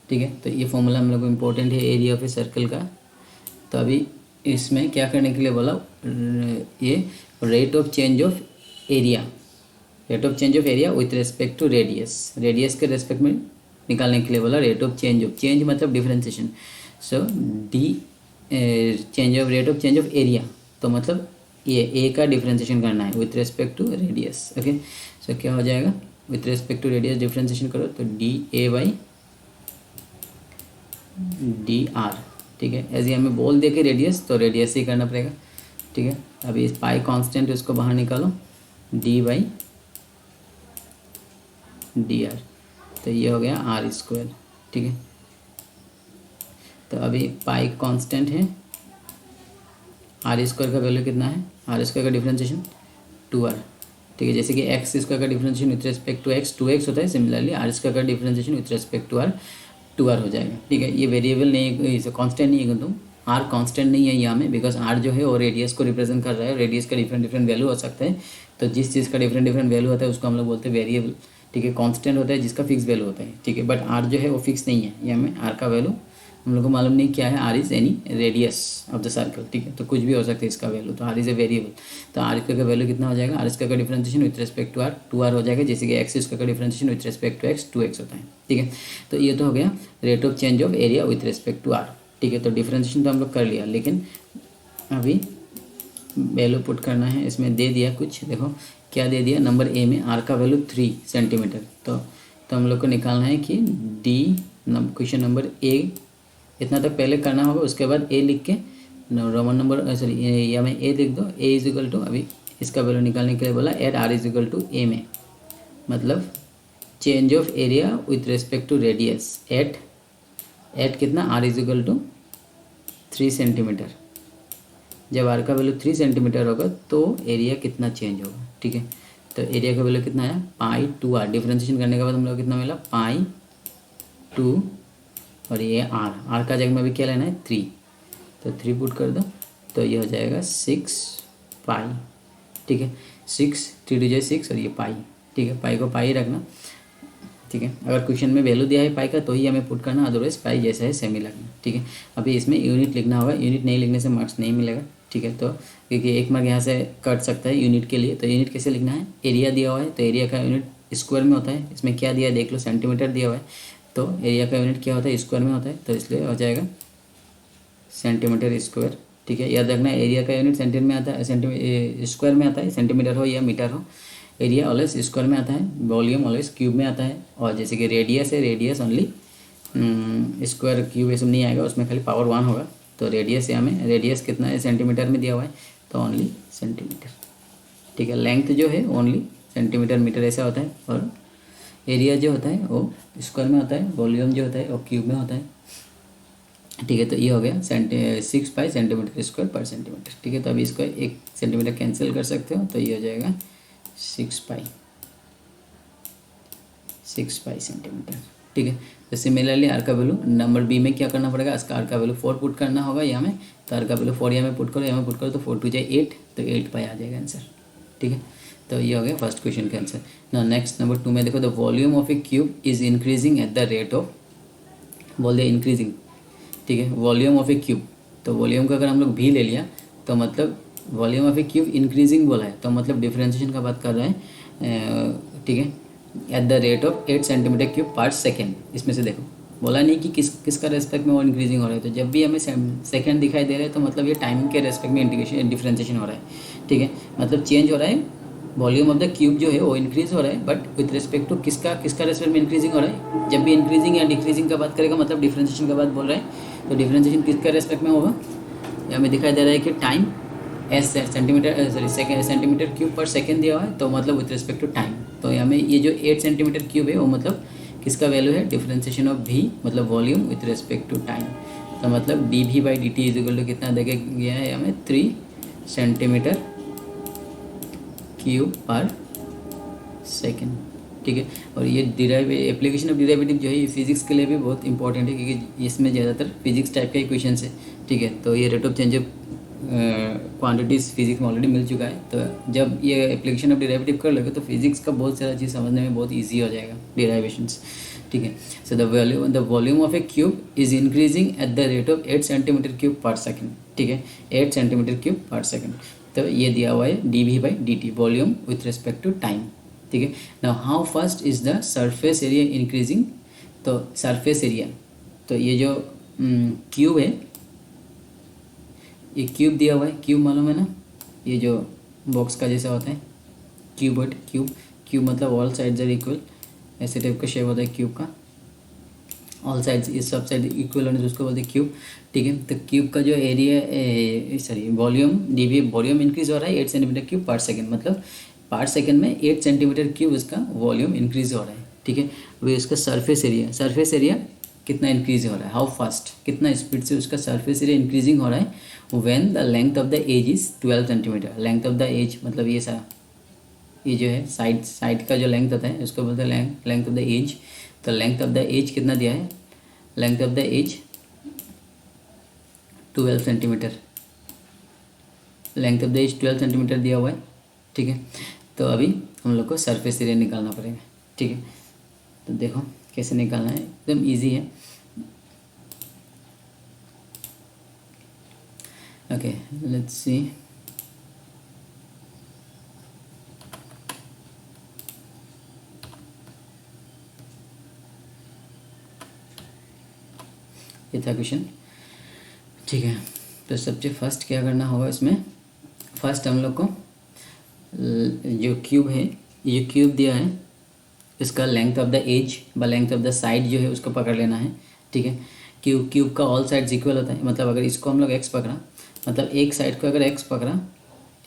ठीक है, तो ये फॉर्मूला हम लोग को इम्पोर्टेंट है एरिया ऑफ ए सर्कल का। तो अभी इसमें क्या करने के लिए बोला, ये rate of change of area, rate of change of area with respect to radius, radius के रेस्पेक्ट में निकालने के लिए बोला rate of change of, change मतलब differentiation, so D change of rate of change of area, तो मतलब ये ए का डिफरेंशिएशन करना है with respect to radius. Okay, so क्या हो जाएगा, with respect to radius differentiation करो तो D A by d are. ठीक है, ऐसे हमें बोल दे के रेडियस, तो रेडियस ही करना पड़ेगा। ठीक है, अभी इस पाई कांस्टेंट उसको बाहर निकालो, डी बाई डी आर, तो ये हो गया आर स्क्वायर। ठीक है, तो अभी पाई कांस्टेंट है, आर स्क्वायर का वैल्यू कितना है, आर स्क्वायर का डिफरेंशिएशन 2r। ठीक है, जैसे कि एक्स स्क्वायर का differentiation with respect to x 2x होता है, सिमिलरली आर स्क्वायर का differentiation with respect to r 2r हो जाएगा। ठीक है, ये वेरिएबल नहीं है, इसे कांस्टेंट नहीं है, तुम आर कांस्टेंट नहीं है यहाँ में, बिकॉज आर जो है वो रेडियस को रिप्रेजेंट कर रहा है, रेडियस का डिफरेंट वैल्यू हो सकता है, तो जिस चीज़ का डिफरेंट वैल्यू होता है उसको हम लोग बोलते हैं वेरिएबल। ठीक है, कांस्टेंट होता है जिसका फिक्स वैल्यू होता है। ठीक है, बट आर जो है वो फिक्स नहीं है, यहाँ में आर का वैल्यू हम लोग को मालूम नहीं क्या है, r is any radius of the circle. ठीक है, तो कुछ भी हो सकता है इसका वैल्यू, तो आर इज ए वेरिएबल। तो आर स्क्वायर का वैल्यू कितना हो जाएगा, आर स्क्वायर का differentiation with respect to r 2r हो जाएगा, जैसे कि एक्स स्क्वायर का differentiation with respect to x 2x होता है। ठीक है, तो ये तो हो गया rate of change of area with respect to r. ठीक है, तो डिफरेंशिएशन तो हम लोग कर लिया, लेकिन अभी वैल्यू पुट करना है, इसमें दे दिया कुछ, देखो क्या दे दिया, नंबर ए में आर का वैल्यू 3 सेंटीमीटर, तो हम लोग को निकालना है कि डी क्वेश्चन नंबर ए इतना तक पहले करना होगा, उसके बाद ए लिख के रोमन नंबर सॉरी या में ए लिख दो, ए इज इक्वल टू, अभी इसका वैल्यू निकालने के लिए बोला at R is equal to A में, मतलब change of area with respect to radius at कितना, R is equal to 3 centimetre. जब आर का वैल्यू 3 सेंटीमीटर होगा तो एरिया कितना चेंज होगा। ठीक है, तो एरिया का वैल्यू कितना आया, पाई 2r, डिफरेंशिएशन करने के बाद हम लोग कितना मिला, पाई 2, और ये आर का जगह में भी क्या लेना है 3, तो 3 पुट कर दो, तो ये हो जाएगा 6 पाई। ठीक है, 6 3 2 6 और ये पाई। ठीक है, पाई को पाई रखना। ठीक है, अगर क्वेश्चन में वैल्यू दिया है पाई का तो ही हमें पुट करना, अदरवाइज पाई जैसा है सेम ही लगना। ठीक है, अभी इसमें यूनिट लिखना होगा, यूनिट नहीं लिखने से मार्क्स नहीं मिलेगा। ठीक है, तो क्योंकि 1 मार्क यहाँ से कट सकता है यूनिट के लिए, तो यूनिट कैसे लिखना है, एरिया दिया हुआ है तो एरिया का यूनिट स्क्वायर में होता है, इसमें क्या दिया है देख लो, सेंटीमीटर दिया हुआ है, तो एरिया का यूनिट क्या होता है, स्क्वायर में होता है, तो इसलिए हो जाएगा सेंटीमीटर स्क्वायर। ठीक है, याद रखना एरिया का यूनिट सेंटीमीटर में आता है, स्क्वायर में आता है, सेंटीमीटर हो या मीटर हो, एरिया ऑलवेज स्क्वायर में आता है, वॉल्यूम ऑलवेज क्यूब में आता है, और जैसे कि रेडियस है, रेडियस ओनली स्क्वायर क्यूब ये सब नहीं आएगा, उसमें खाली पावर 1 होगा, तो रेडियस यहाँ में रेडियस कितना है, सेंटीमीटर में दिया हुआ है, तो ओनली सेंटीमीटर। ठीक है, लेंथ जो है ओनली सेंटीमीटर मीटर ऐसा होता है, और एरिया जो होता है वो स्क्वायर में होता है, वॉल्यूम जो होता है वो क्यूब में होता है। ठीक है। तो ये हो गया 6 पाई सेंटीमीटर स्क्वायर पर सेंटीमीटर। ठीक है, तो अभी इसको 1 सेंटीमीटर कैंसिल कर सकते हो, तो ये हो जाएगा 6 पाई सेंटीमीटर। ठीक है, तो सिमिलरली आर का वैल्यू नंबर बी में क्या करना पड़ेगा, इसका आर का वैल्यू 4 पुट करना होगा यहाँ में। तो आर का वैल्यू 4 यहाँ में पुट करो, यहाँ में पुट करो, तो 4 2 जाए 8, तो 8 पाई आ जाएगा आंसर। ठीक है, तो ये हो गया फर्स्ट क्वेश्चन का आंसर। ना नेक्स्ट नंबर 2 में देखो, the volume of a cube is increasing at the rate of, बोल दे इंक्रीजिंग। ठीक है, वॉल्यूम ऑफ ए क्यूब, तो वॉल्यूम का अगर हम लोग भी ले लिया तो मतलब volume of a cube increasing बोला है, तो मतलब डिफरेंशिएशन का बात कर रहा है। ठीक है, eight the rate of 8 centimetre cube per second. इसमें से देखो बोला नहीं कि किसका रेस्पेक्ट में वो इंक्रीजिंग हो रहा है, तो जब भी हमें सेकेंड दिखाई दे रहा है तो मतलब ये टाइम के रेस्पेक्ट में इंटीग्रेशन डिफरेंशिएशन हो रहा है। ठीक है, मतलब चेंज हो रहा है, वॉल्यूम ऑफ द क्यूब जो है वो इंक्रीज हो रहा है, बट विथ रिस्पेक्ट टू किसका रेस्पेक्ट में इंक्रीजिंग हो रहा है। जब भी इंक्रीजिंग या डिक्रीजिंग का बात करेगा मतलब डिफरेंशिएशन का बात बोल रहा है, तो डिफरेंशिएशन किसका रेस्पेक्ट में होगा, या हमें दिखाई दे रहा है कि time S centimetre cube per second दिया हुआ है, तो मतलब विथ रिस्पेक्ट टू टाइम। तो हमें ये जो 8 सेंटीमीटर क्यूब है वो मतलब किसका वैल्यू है, डिफरेंशिएशन ऑफ भी मतलब volume with respect to time. तो मतलब d v by D T is equal to कितना देखे गया है हमें 3 सेंटीमीटर क्यूब पर सेकेंड। ठीक है, और ये एप्लीकेशन ऑफ डिराइवेटिव जो है ये फिजिक्स के लिए भी बहुत इंपॉर्टेंट है, क्योंकि इसमें ज़्यादातर फिजिक्स टाइप का इक्वेशन है। ठीक है, तो ये rate of change of quantities physics में ऑलरेडी मिल चुका है, तो जब ये एप्लीकेशन ऑफ डिराइवेटिव कर लोगे तो फिजिक्स का बहुत सारा चीज़ समझने में बहुत ईजी हो जाएगा, डिराइवेशंस। ठीक है, so the volume of a cube is increasing at the rate of 8 centimetre cube per second. ठीक है, 8 सेंटीमीटर क्यूब पर सेकेंड, तो ये दिया हुआ है d v by D t, volume with respect to time. ठीक है, now how fast is the surface area increasing, तो सरफेस एरिया, तो ये जो क्यूब है, ये क्यूब दिया हुआ है, क्यूब मालूम है ना, ये जो बॉक्स का जैसा होता है क्यूबॉइड, क्यूब मतलब ऑल साइड्स आर इक्वल, ऐसे टाइप का शेप होता है क्यूब का, ऑल साइड्स इस सब साइड इक्वल होने से उसको बोलते हैं क्यूब। ठीक है, तो क्यूब का जो area sorry volume D volume increase हो रहा है 8 सेंटीमीटर क्यूब पर सेकेंड, मतलब पर सेकेंड में 8 सेंटीमीटर क्यूब इसका वॉल्यूम इंक्रीज हो रहा है। ठीक है, वो इसका सरफेस एरिया कितना इंक्रीज हो रहा है, हाउ फास्ट, कितना स्पीड से उसका सरफेस एरिया इंक्रीजिंग हो रहा है, when the length of the edge is 12 centimetre. Length of the edge मतलब ये जो है साइड का जो लेंथ होता है उसको बोलते हैं लेंथ ऑफ द एज। तो लेंथ ऑफ द एज कितना दिया है, length of the edge 12 centimetre, length of the edge 12 centimetre दिया हुआ है। ठीक है, तो अभी हम लोग को सरफेस एरिया निकालना पड़ेगा। ठीक है, तो देखो कैसे निकालना है, एकदम इजी है। ओके, लेट्स सी, ये था क्वेश्चन। ठीक है, तो सबसे फर्स्ट क्या करना होगा इसमें, फर्स्ट हम लोग को जो क्यूब है, ये क्यूब दिया है, इसका लेंथ ऑफ द एज व लेंथ ऑफ द साइड जो है उसको पकड़ लेना है। ठीक है, क्यूब का ऑल साइड्स इक्वल होता है, मतलब अगर इसको हम लोग एक्स पकड़ा, मतलब एक साइड को अगर एक्स पकड़ा,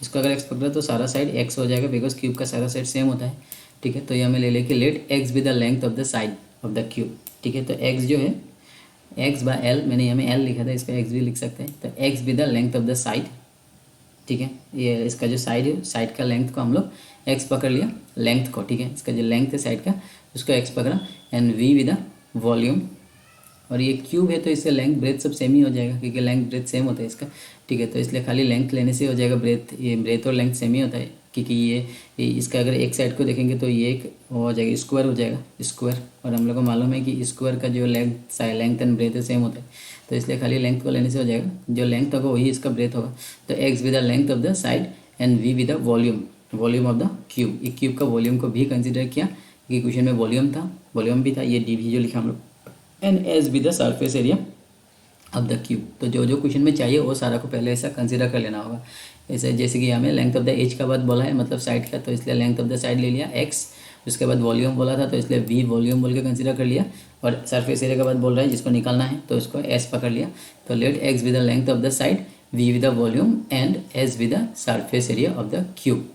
इसको अगर एक्स पकड़ा तो सारा साइड एक्स हो जाएगा, बिकॉज क्यूब का सारा साइड सेम होता है। ठीक है, तो ये हमें ले लेके let x with the length of the side of the cube. ठीक है, तो एक्स जो है एक्स बाय एल, मैंने यहाँ में एल लिखा था, इसका एक्स भी लिख सकते हैं, तो x with the length of the side. ठीक है, ये इसका जो साइड है, साइड का लेंथ को हम लोग एक्स पकड़ लिया, लेंथ को। ठीक है, इसका जो लेंथ है साइड का उसको एक्स पकड़ा, and v with the volume, और ये क्यूब है तो इसका लेंथ ब्रेथ सब सेम ही हो जाएगा, क्योंकि लेंथ ब्रेथ सेम होता है इसका। ठीक है, तो इसलिए खाली लेंथ लेने से हो जाएगा, ये ब्रेथ और लेंथ सेम ही होता है, क्योंकि ये इसका अगर एक साइड को देखेंगे तो ये एक हो जाएगा स्क्वायर हो जाएगा, स्क्वायर, और हम लोग को मालूम है कि स्क्वायर का जो लेंथ एंड ब्रेथ है सेम होता है, तो इसलिए खाली लेंथ को लेने से हो जाएगा, जो लेंथ होगा वही इसका ब्रेथ होगा। तो x with the length of the side and v with the volume of the cube, ये क्यूब का वॉल्यूम को भी कंसिडर किया, क्योंकि क्वेश्चन में वॉल्यूम भी था, ये डी भी जो लिखा हम लोग, and s with the surface area of the cube. तो जो क्वेश्चन में चाहिए वो सारा को पहले ऐसा कंसिडर कर लेना होगा। ऐसे जैसे कि हमें लेंथ ऑफ द एज का बात बोला है, मतलब साइड का, तो इसलिए लेंथ ऑफ द साइड ले लिया एक्स, उसके बाद वॉल्यूम बोला था तो इसलिए वी वॉल्यूम बोल के कंसिडर कर लिया, और सरफेस एरिया का बात बोल रहा है जिसको निकालना है तो इसको एस पकड़ लिया। तो let x with the length of the side, v with the volume and s with the surface area of the cube.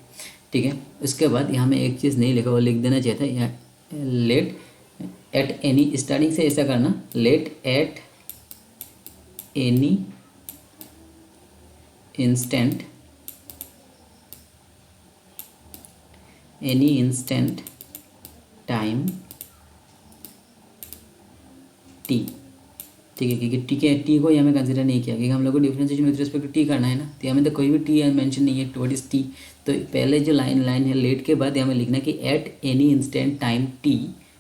ठीक है, उसके बाद यहाँ में एक चीज़ नहीं लिखा, वो लिख देना चाहिए था, यहाँ लेट एट एनी, स्टार्टिंग से ऐसा करना, let at any instant time t, ठीक है, क्योंकि टी को यहाँ में कंसिडर नहीं किया, क्योंकि हम लोग को differentiation with respect to t करना है ना, तो यहाँ में तो कोई भी टी मेंशन नहीं है, व्हाट इज टी। तो पहले जो लाइन है लेट के बाद यहाँ में लिखना कि at any instant time t,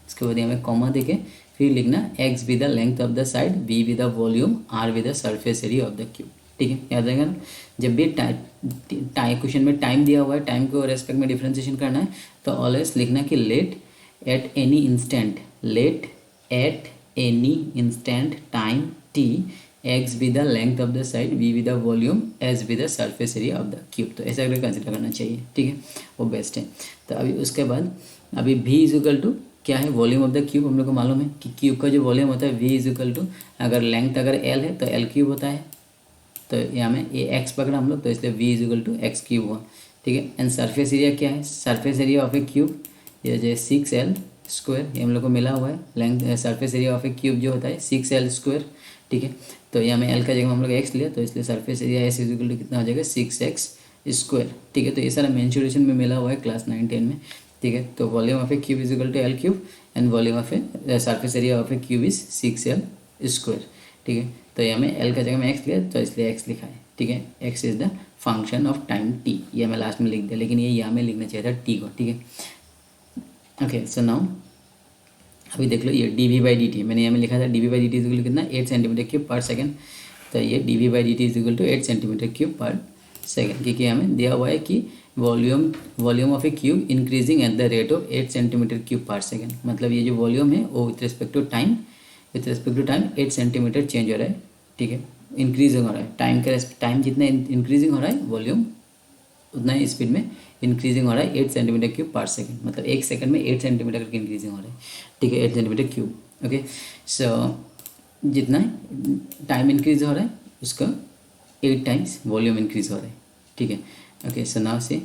उसके बाद यहाँ में कॉमा देके फिर लिखना x with the length of the side, v with the volume, r with the surface area of the cube. ठीक है, याद रहेगा ना। जब भी क्वेश्चन में टाइम दिया हुआ है, टाइम को रेस्पेक्ट में डिफरेंशिएशन करना है, तो ऑलवेज लिखना कि let at any instant time t, x with the length of the side, v with the volume, s with the surface area of the cube. तो ऐसा करके कंसिडर करना चाहिए, ठीक है, वो बेस्ट है। तो अभी उसके बाद अभी v इज इक्वल टू क्या है, वॉल्यूम ऑफ द क्यूब। हम लोग को मालूम है कि क्यूब का जो वॉल्यूम होता है v इज इक्वल टू, अगर लेंथ अगर l है तो l क्यूब होता है, तो यहाँ में ये x पकड़ा हम लोग, तो इसलिए v is equal to x cube हुआ, ठीक है। एंड सरफेस एरिया क्या है, surface area of a cube ये जो 6l स्क्वायर, ये हम लोग को मिला हुआ है। Length surface area of a cube जो होता है 6l स्क्वायर, ठीक है। तो यहाँ में l का जगह हम लोग x लिया, तो इसलिए surface area s is equal to कितना हो जाएगा, 6x स्क्वायर, ठीक है। तो ये सारा मेंशुरेशन में मिला हुआ है क्लास 9-10 में, ठीक है। तो volume of a cube is equal to l cube and volume of a surface area of a cube is 6l square, ठीक है। तो यहाँ में l का जगह में x लिया, तो इसलिए x लिखा है, ठीक है। x is the function of time t, ये मैं लास्ट में लिख दिया, लेकिन ये यहाँ में लिखना चाहिए था t को, ठीक है। ओके, सो नाउ अभी देख लो, ये dv/dt मैंने यहाँ में लिखा था, dv/dt इज इक्वल टू कितना, 8 सेंटीमीटर क्यूब पर सेकंड। तो ये dv/dt is equal to 8 centimetre cube per second, क्योंकि हमें दिया हुआ है कि volume of a cube increasing at the rate of 8 centimetre cube per second. मतलब ये जो वॉल्यूम है वो with respect to time 8 centimetre change हो रहा है, ठीक है, इंक्रीज हो रहा है। टाइम जितना इंक्रीजिंग हो रहा है, वॉल्यूम उतना ही स्पीड में इंक्रीजिंग हो रहा है, 8 सेंटीमीटर क्यूब पर सेकंड। मतलब एक सेकंड में 8 सेंटीमीटर करके इंक्रीजिंग हो रहा है, ठीक है, 8 सेंटीमीटर क्यूब। ओके, सो जितना टाइम इंक्रीज हो रहा है उसका 8 टाइम्स वॉल्यूम इंक्रीज हो रहा है, ठीक है। Okay, so now say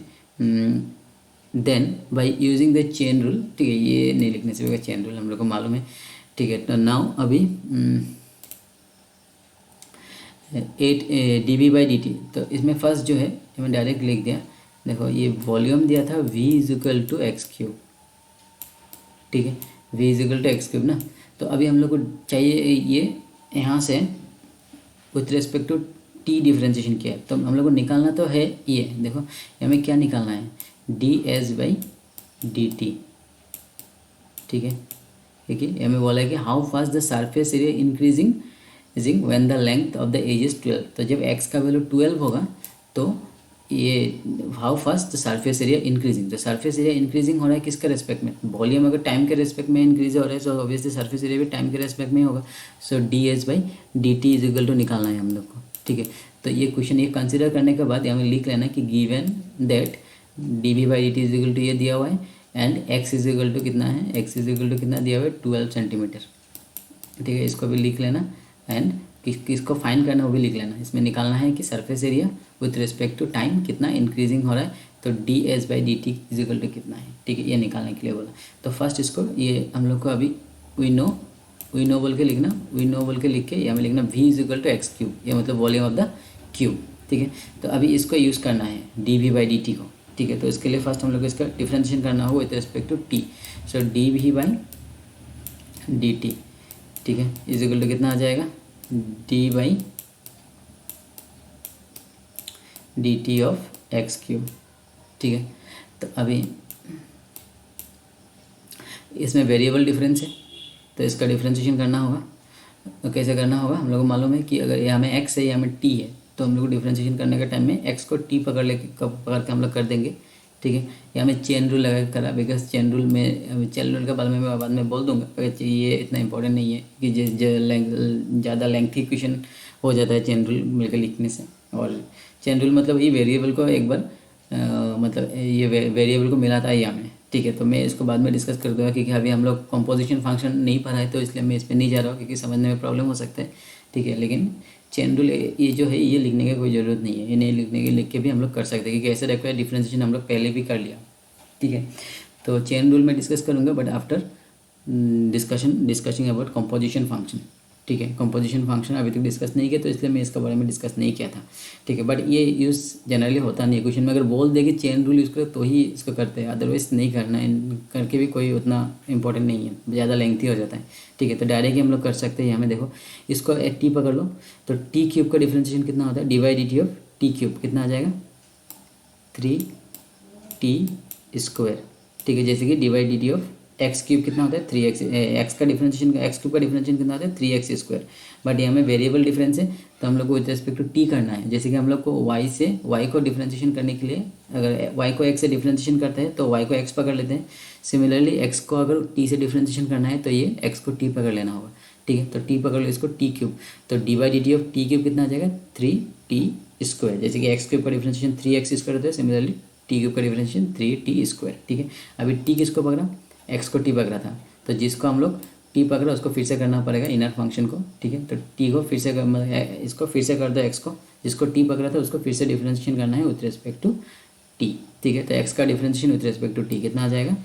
then by using the chain rule, ठीक है, ये नहीं लिखने से होगा, चेन रूल हम लोग को मालूम है, ठीक है। तो नाउ अभी 8 dv/dt, तो इसमें फर्स्ट जो है मैंने डायरेक्ट लिख दिया। देखो ये वॉल्यूम दिया था v is equal to x cube, ठीक है, v is equal to x cube ना। तो अभी हम लोग को चाहिए ये यहाँ से with respect to t differentiation किया है, तो हम लोग को निकालना तो है ये, देखो हमें क्या निकालना है, ds/dt, ठीक है। ठीक है, हमें बोला है कि how fast the surface area increasing when the length of the edge is 12। तो जब x का वैल्यू 12 होगा तो ये how fast the surface area increasing, तो सरफेस एरिया इंक्रीजिंग हो रहा है किसके रेस्पेक्ट में, वॉल्यूम अगर टाइम के रेस्पेक्ट में इंक्रीज हो रहा है, सो ऑब्वियसली सरफेस एरिया भी टाइम के रेस्पेक्ट में होगा। सो ds/dt इज इक्वल टू निकालना है हम लोग को, ठीक है। तो ये क्वेश्चन ये कंसिडर करने के बाद हमें लिख लेना कि given that dv/dt is equal to ये दिया हुआ है and x is equal to कितना है, x इज इक्वल टू कितना दिया हुआ है, 12 सेंटीमीटर, ठीक है। इसको भी लिख लेना एंड किसको फाइंड करना वो भी लिख लेना। इसमें निकालना है कि surface area with respect to time कितना इंक्रीजिंग हो रहा है, तो ds/dt इज इक्वल टू कितना है, ठीक है, ये निकालने के लिए बोला। तो फर्स्ट इसको ये हम लोग को अभी वी नो बोल के लिखना, वी नो बोल के लिख के यहाँ में लिखना v is equal to x cube, ये मतलब वॉल्यूम ऑफ द क्यूब, ठीक है। तो अभी इसको यूज़ करना है dv/dt को, ठीक है। तो इसके लिए फर्स्ट हम लोग को इसका डिफ्रेंशिएशन करना हो with respect to t। So dv/dt, ठीक है, इज इक्वल टू कितना आ जाएगा, d/dt ऑफ एक्स क्यूब, ठीक है। तो अभी इसमें वेरिएबल डिफरेंस है, तो इसका डिफ्रेंशिएशन करना होगा। तो कैसे करना होगा, हम लोग को मालूम है कि अगर यहाँ में x है यहाँ में t है, तो हम लोग को डिफ्रेंशिएशन करने के टाइम में x को t पकड़ के हम लोग कर देंगे, ठीक है। यहाँ में चेन रूल लगा करा, बिकॉज चेन रूल के बारे में मैं बाद में बोल दूंगा, ये इतना इंपॉर्टेंट नहीं है कि ज़्यादा लेंथी क्वेश्चन हो जाता है चेन रूल मिलकर लिखने से। और चेन रूल मतलब ये वेरिएबल को एक बार मतलब ये वेरिएबल को मिलाता है यहाँ में, ठीक है। तो मैं इसको बाद में डिस्कस कर दूँगा, क्योंकि अभी हम लोग कंपोजिशन फंक्शन नहीं पढ़ा है, तो इसलिए मैं इस पर नहीं जा रहा हूँ, क्योंकि समझने में प्रॉब्लम हो सकता है, ठीक है। लेकिन चेन रूल ये जो है ये लिखने की कोई ज़रूरत नहीं है, ये नहीं लिखने के लिख के भी हम लोग कर सकते हैं, क्योंकि ऐसे रखा है डिफ्रेंशिएशन हम लोग पहले भी कर लिया, ठीक है। तो चेन रूल में डिस्कस करूँगा but after discussing about composition function, ठीक है। कंपोजिशन फंक्शन अभी तक डिस्कस नहीं किया, तो इसलिए मैं इसके बारे में डिस्कस नहीं किया था, ठीक है। बट ये यूज़ जनरली होता नहीं है, क्वेश्चन में अगर बोल दे कि चेन रूल यूज़ करो तो ही इसको करते हैं, अदरवाइज नहीं करना है, करके भी कोई उतना इंपॉर्टेंट नहीं है, ज़्यादा लेंथी हो जाता है, ठीक है। तो डायरेक्ट ही हम लोग कर सकते हैं। यहाँ में देखो, इसको टी पकड़ लो, तो टी क्यूब का डिफ्रेंशिएशन कितना होता है, dy/dt ऑफ टी क्यूब कितना आ जाएगा, 3t², ठीक है। जैसे कि dy/dt ऑफ एक्स क्यूब कितना होता है, 3x, एक्स का डिफरेंशिएशन, एक्स क्यूब का डिफरेंशिएशन कितना होता है, 3x²। बट यहाँ में वेरिएबल डिफरेंस है, तो हम लोग को विद रेस्पेक्ट टू टी करना है। जैसे कि हम लोग को y से y को डिफरेंशिएशन करने के लिए, अगर y को x से डिफरेंशिएशन करते हैं तो y को x पकड़ लेते हैं। सिमिलरली x को अगर t से डिफरेंशिएशन करना है तो ये x को t पकड़ लेना होगा, ठीक है। तो t पकड़ लो इसको, t क्यूब, तो dy/dt ऑफ टी क्यूब कितना आ जाएगा, 3t²। जैसे कि x क्यूब का डिफरेंशिएशन 3x² होता है, सिमिलरली टी क्यूब का डिफरेंशिएशन 3t², ठीक है। अभी t किसको पकड़ा, x को t पकड़ा था, तो जिसको हम लोग t पकड़ा उसको फिर से करना पड़ेगा इनर फंक्शन को, ठीक है। तो t को फिर से इसको फिर से कर दो, x को, जिसको t पकड़ा था उसको फिर से डिफरेंशिएशन करना है विथ रिस्पेक्ट टू t, ठीक है। तो x का differentiation with respect to t कितना आ जाएगा,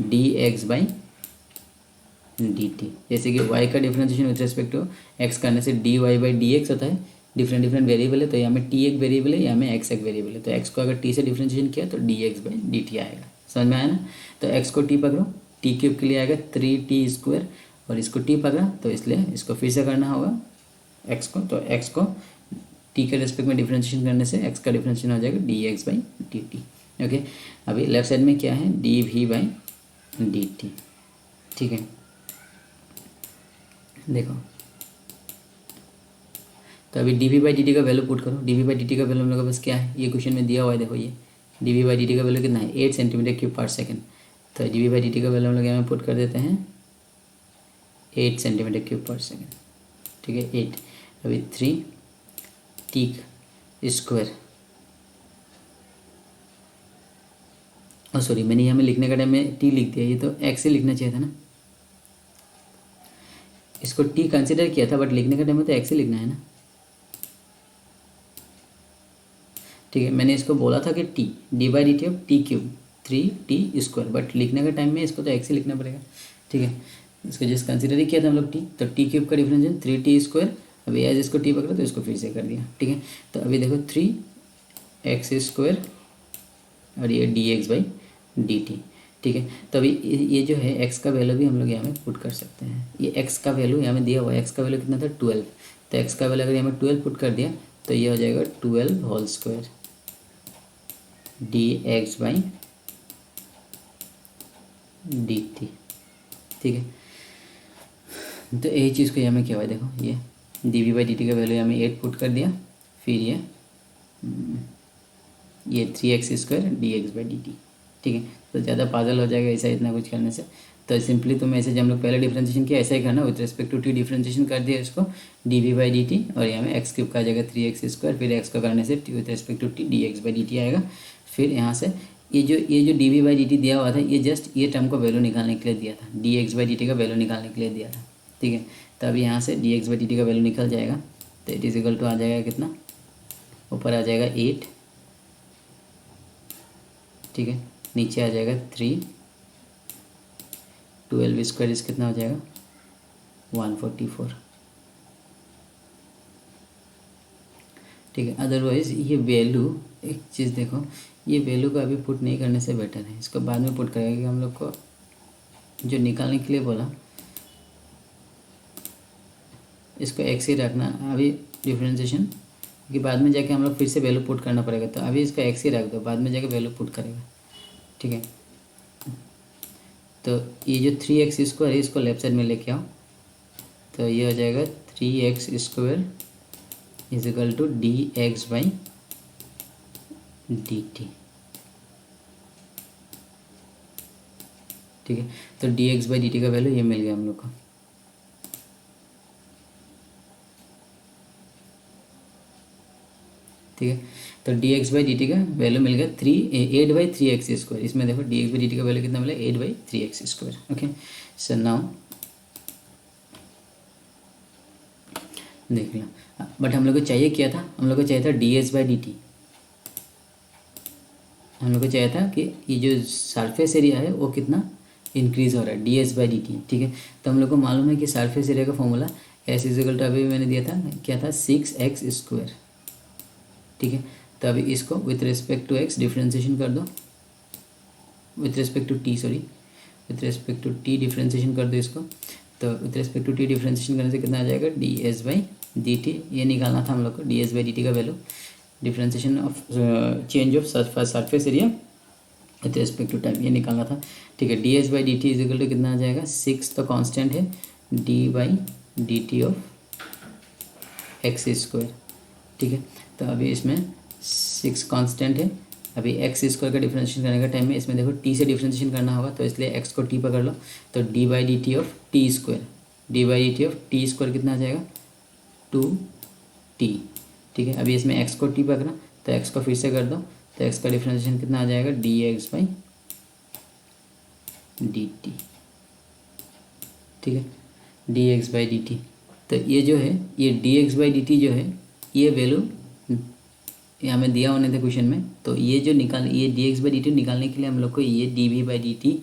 dx/dt। जैसे कि y का differentiation with respect to x करने से dy/dx होता है, डिफरेंट वेरिएबल है, तो यहाँ में t एक वेरिएबल है, यहाँ में x एक वेरिएबल है, तो x को अगर t से डिफरेंशिएशन किया तो dx/dt आएगा। समझ में आया ना। तो x को t पकड़ो, टी क्यूब के लिए आएगा 3t², और इसको t पकड़ा तो इसलिए इसको फिर से करना होगा x को, तो x को t के रेस्पेक्ट में डिफरेंशिएशन करने से x का डिफरेंशिएशन हो जाएगा dx/dt, ओके। अभी लेफ्ट साइड में क्या है, dv/dt, ठीक है। देखो, तो अभी dv/dt का वैल्यू पुट करो, dv/dt का वैल्यू हम लोग के पास क्या है, ये क्वेश्चन में दिया हुआ है, देखो ये dv/dt का वैल्यू कितना है, 8 cm3/s। तो dv/dt का वैल्यू हम लोग यहाँ पुट कर देते हैं 8 cm3/s, ठीक है, 8। अभी 3t², और सॉरी मैंने यहाँ में लिखने का टाइम में t लिख दिया, ये तो x ही लिखना चाहिए था ना, इसको t कंसिडर किया था, बट लिखने का टाइम में तो x ही लिखना है ना, ठीक है। मैंने इसको बोला था कि t dy/dt of T cube 3t², but लिखने का टाइम में इसको तो x ही लिखना पड़ेगा, ठीक है। इसको जस्ट कंसिडर ही किया था हम लोग t, तो टी क्यूब का डिफरेंशिएशन 3t²। अभी एज इसको t पकड़ा तो इसको फिर से कर दिया, ठीक है। तो अभी देखो 3x² और ये dx/dt, ठीक है। तो अभी ये जो है x का वैल्यू भी हम लोग यहाँ में पुट कर सकते हैं। ये x का वैल्यू यहाँ में दिया हुआ है, x का वैल्यू कितना था 12, तो x का वैल्यू अगर यहाँ में 12 पुट कर दिया तो ये हो जाएगा 12² dx/dt, ठीक है। तो यही चीज़ को यहाँ में क्या हुआ है, देखो ये dv/dt का वैल्यू यहाँ में 8 पुट कर दिया, फिर ये 3x² dx/dt, ठीक है। तो ज़्यादा पागल हो जाएगा ऐसा इतना कुछ करने से, तो सिंपली तुम ऐसे, जब हम लोग पहले डिफरेंशिएशन किया ऐसा ही करना, with respect to t differentiation कर दिया इसको dv/dt, और यहाँ में x क्यूब का आ जाएगा 3x², फिर x को करने से with respect to T dx/dt आएगा। फिर यहाँ से ये जो dv/dt दिया हुआ था, ये जस्ट ये टर्म को वैल्यू निकालने के लिए दिया था, dx/dt का वैल्यू निकालने के लिए दिया था, ठीक है। तो अभी यहाँ से dx/dt का वैल्यू निकल जाएगा, तो इट इज इक्वल टू आ जाएगा कितना, ऊपर आ जाएगा 8, ठीक है, नीचे आ जाएगा 3, 12² इस कितना हो जाएगा 144, ठीक है। अदरवाइज ये वैल्यू, एक चीज़ देखो, ये वैल्यू को अभी पुट नहीं करने से बेटर है, इसको बाद में पुट करेंगे, क्योंकि हम लोग को जो निकालने के लिए बोला इसको x ही रखना अभी डिफरेंशिएशन, क्योंकि बाद में जाके हम लोग फिर से वैल्यू पुट करना पड़ेगा, तो अभी इसका x ही रख दो, बाद में जाके वैल्यू पुट करेगा, ठीक है। तो ये जो 3x² है इसको लेफ्ट साइड में लेके आओ, तो ये हो जाएगा 3x² is equal to dx/dt, ठीक है। तो dx/dt का वैल्यू ये मिल गया हम लोग को, ठीक है। तो dx/dt का वैल्यू मिल गया 8/3x², इसमें देखो dx/dt का वैल्यू कितना मिला 8/3x², ओके। सो नाउ देख लो, बट हम लोग को चाहिए क्या था, हम लोग को चाहिए था ds/dt, हम लोग को चाहिए था कि ये जो सरफेस एरिया है वो कितना इंक्रीज़ हो रहा है ds/dt, ठीक है। तो हम लोग को मालूम है कि सरफेस एरिया का फॉर्मूला एस इजिकल टू अभी मैंने दिया था क्या था 6x², ठीक है। तो अभी इसको with respect to x differentiation कर दो, with respect to t, sorry with respect to t differentiation कर दो इसको। तो with respect to t differentiation करने से कितना आ जाएगा ds/dt, ये निकालना था हम लोग को ds/dt का value, differentiation of change of surface area with respect to time, ये निकालना था, ठीक है। ds/dt इजिकल टू कितना आ जाएगा 6 तो कांस्टेंट है, d/dt ऑफ x², ठीक है। तो अभी इसमें 6 कांस्टेंट है, अभी x² का डिफ्रेंशिएशन करने का टाइम में इसमें देखो t से डिफ्रेंशिएशन करना होगा, तो इसलिए x को t पकड़ लो, तो d/dt of t², d/dt of t² कितना आ जाएगा 2t, ठीक है। अभी इसमें x को t पकड़ा, तो x को फिर से कर दो, तो x का डिफ्रेंशिएशन कितना आ जाएगा dx/dt, ठीक है, dx/dt। तो ये जो है ये dx/dt जो है ये वैल्यू ये हमें दिया होने थे क्वेश्चन में, तो ये जो ये dx/dt निकालने के लिए हम लोग को ये dv/dt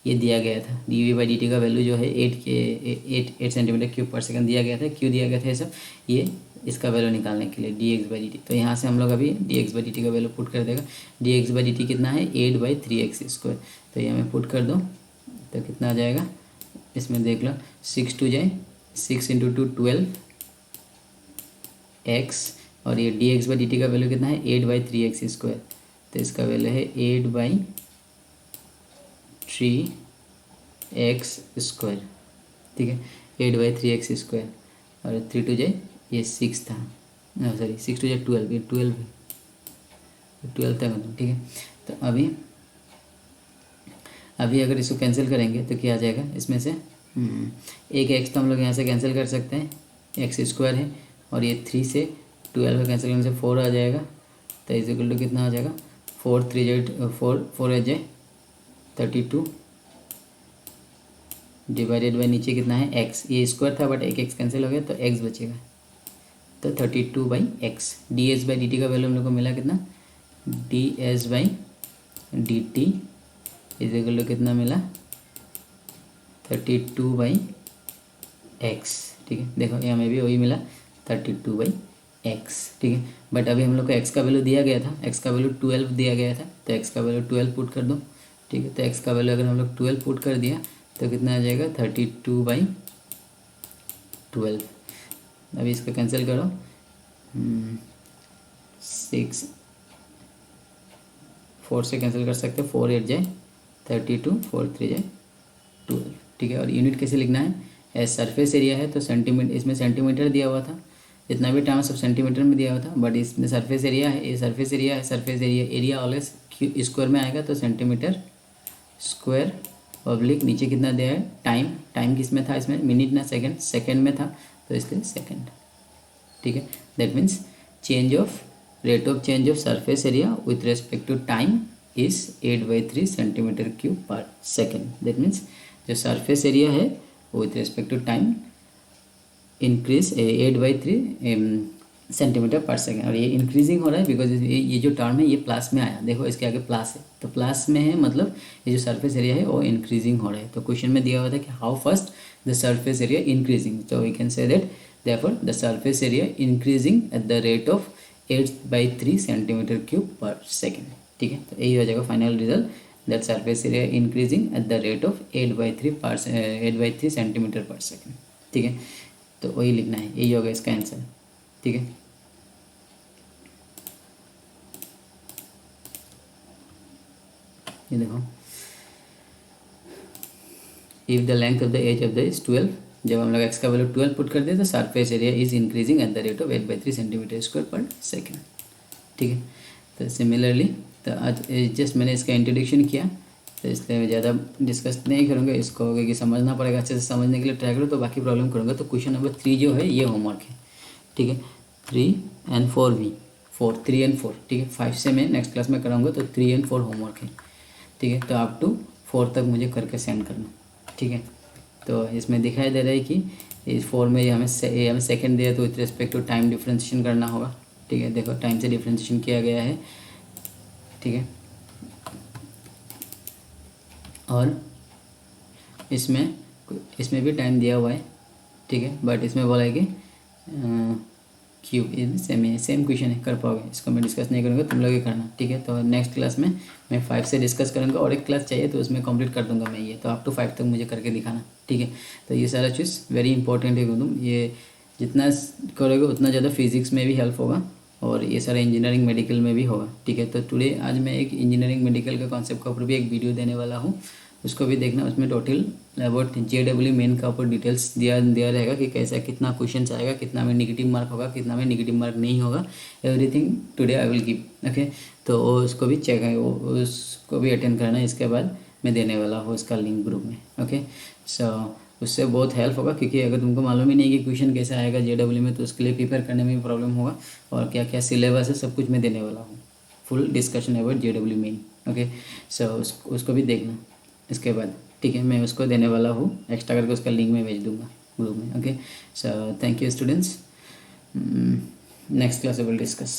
ये दिया गया था, dv/dt का वैल्यू जो है 8 सेंटीमीटर क्यूब पर सेकंड दिया गया था। क्यों दिया गया था ये सब, ये इसका वैल्यू निकालने के लिए dx/dt। तो यहाँ से हम लोग अभी dx/dt का वैल्यू पुट कर देगा, dx/dt कितना है 8/3x², तो ये हमें पुट कर दो, तो कितना आ जाएगा इसमें देख लो 6 2 जाए 6 × 2 12x, और ये dx/dt का वैल्यू कितना है 8/3x², तो इसका वैल्यू है 8/3x², ठीक है, 8/3x², और 3 2 जाए ये 6 था, सॉरी 6 2 जाए 12, ये 12 था मतलब, ठीक है। तो अभी अगर इसको कैंसिल करेंगे तो क्या आ जाएगा इसमें से एक x तो हम लोग यहाँ से कैंसिल कर सकते हैं, x² है, और ये 3 से 12 का कैंसिल करने से 4 आ जाएगा, तो इजिकल टू कितना आ जाएगा 4 3 जाए 4 8 जाए 32 डिवाइडेड बाई नीचे कितना है x, ये स्क्वायर था बट एक x कैंसिल हो गया तो x बचेगा, तो 32/x। ds/dt का वैल्यू हम लोग को मिला कितना ds/dt इजिकल टू कितना मिला 32/x, ठीक है। देखो ये हमें भी वही मिला 32/x, ठीक है। बट अभी हम लोग को x का वैल्यू दिया गया था, x का वैल्यू 12 दिया गया था, तो x का वैल्यू 12 पुट कर दो, ठीक है। तो x का वैल्यू अगर हम लोग 12 पुट कर दिया तो कितना आ जाएगा 32/12। अभी इसको कैंसिल करो 6 4 से कैंसिल कर सकते हो, 4 8 जाए 32 4 3 जाए 12, ठीक है। और यूनिट कैसे लिखना है, एज सरफेस एरिया है तो सेंटीमीटर, इसमें सेंटीमीटर दिया हुआ था, जितना भी टर्म सब सेंटीमीटर में दिया हुआ था, बट इसमें सरफेस एरिया है, ये सरफेस एरिया है, सरफेस एरिया ऑलवेज स्क्वायर में आएगा, तो सेंटीमीटर स्क्वायर पब्लिक नीचे कितना दिया है टाइम किस में था इसमें मिनट ना सेकेंड में था, तो इसलिए सेकेंड, ठीक है। That means rate of change of surface area with respect to time is 8/3 centimetre cube per second. That means जो सरफेस एरिया है with respect to time increase 8/3 centimetre per second, और ये इंक्रीजिंग हो रहा है because ये जो term है ये प्लस में आया, देखो इसके आगे प्लस है, तो प्लस में है मतलब ये जो सरफेस एरिया है वो इंक्रीजिंग हो रहा है। तो क्वेश्चन में दिया हुआ था कि how fast the surface area increasing, तो we can say that therefore the surface area increasing at the rate of 8/3 centimetre cube per second, ठीक है। तो यही हो जाएगा final result, that surface area increasing at the rate of 8/3 centimetre per second, ठीक है। तो वही लिखना है, यही होगा इसका आंसर, ठीक है। ये देखो if the length of the edge of the is 12, जब हम लोग x का वैल्यू 12 पुट कर दे तो surface area is increasing at the rate of 8/3 centimetre square per second, ठीक है। तो सिमिलरली तो आज जस्ट मैंने इसका इंट्रोडक्शन किया, तो इसलिए मैं ज़्यादा डिस्कस नहीं करूँगा इसको, क्योंकि समझना पड़ेगा, अच्छे से समझने के लिए ट्राई करो तो बाकी प्रॉब्लम करूँगा। तो क्वेश्चन नंबर 3 जो है ये होमवर्क है, ठीक है, 3 and 4 भी 3 and 4, ठीक है। 5 से मैं नेक्स्ट क्लास में कराऊँगा, तो 3 and 4 होमवर्क है, ठीक है। तो अप टू 4 तक मुझे करके सेंड करना, ठीक है। तो इसमें दिखाई दे रहा है कि इस 4 में हमें सेकेंड दिया, तो with respect to time differentiation करना होगा, ठीक है। देखो टाइम से डिफ्रेंशिएशन किया गया है, ठीक है। और इसमें भी टाइम दिया हुआ है, ठीक है, बट इसमें बोला है कि क्यू सेम क्वेश्चन है, कर पाओगे, इसको मैं डिस्कस नहीं करूँगा, तुम लोग ही करना, ठीक है। तो नेक्स्ट क्लास में मैं 5 से डिस्कस करूँगा, और एक क्लास चाहिए तो उसमें कंप्लीट कर दूँगा मैं ये, तो अप टू 5 तक मुझे करके दिखाना, ठीक है। तो ये सारा चीज़ वेरी इंपॉर्टेंट है तुम ये जितना करोगे उतना ज़्यादा फिजिक्स में भी हेल्प होगा, और ये सारा इंजीनियरिंग मेडिकल में भी होगा, ठीक है। तो टुडे आज मैं एक इंजीनियरिंग मेडिकल के कॉन्सेप्ट के ऊपर भी एक वीडियो देने वाला हूँ, उसको भी देखना। उसमें टोटल अबाउट JEE मेन का ऊपर डिटेल्स दिया रहेगा कि कैसा कितना क्वेश्चन आएगा, कितना में नेगेटिव मार्क होगा, कितना में नेगेटिव मार्क नहीं होगा, everything today I will give, okay. तो उसको भी चेक है, उसको भी अटेंड करना, इसके बाद मैं देने वाला हूँ उसका लिंक ग्रुप में, ओके। सो उससे बहुत हेल्प होगा, क्योंकि अगर तुमको मालूम ही नहीं कि क्वेश्चन कैसा आएगा JEE में, तो उसके लिए प्रिपेयर करने में भी प्रॉब्लम होगा, और क्या क्या सिलेबस है सब कुछ मैं देने वाला हूँ, full discussion about JEE main, okay. So उसको भी देखना इसके बाद, ठीक है। मैं उसको देने वाला हूँ, एक्स्ट्रा करके उसका लिंक मैं भेज दूँगा ग्रुप में, okay. So thank you students, next class will discuss.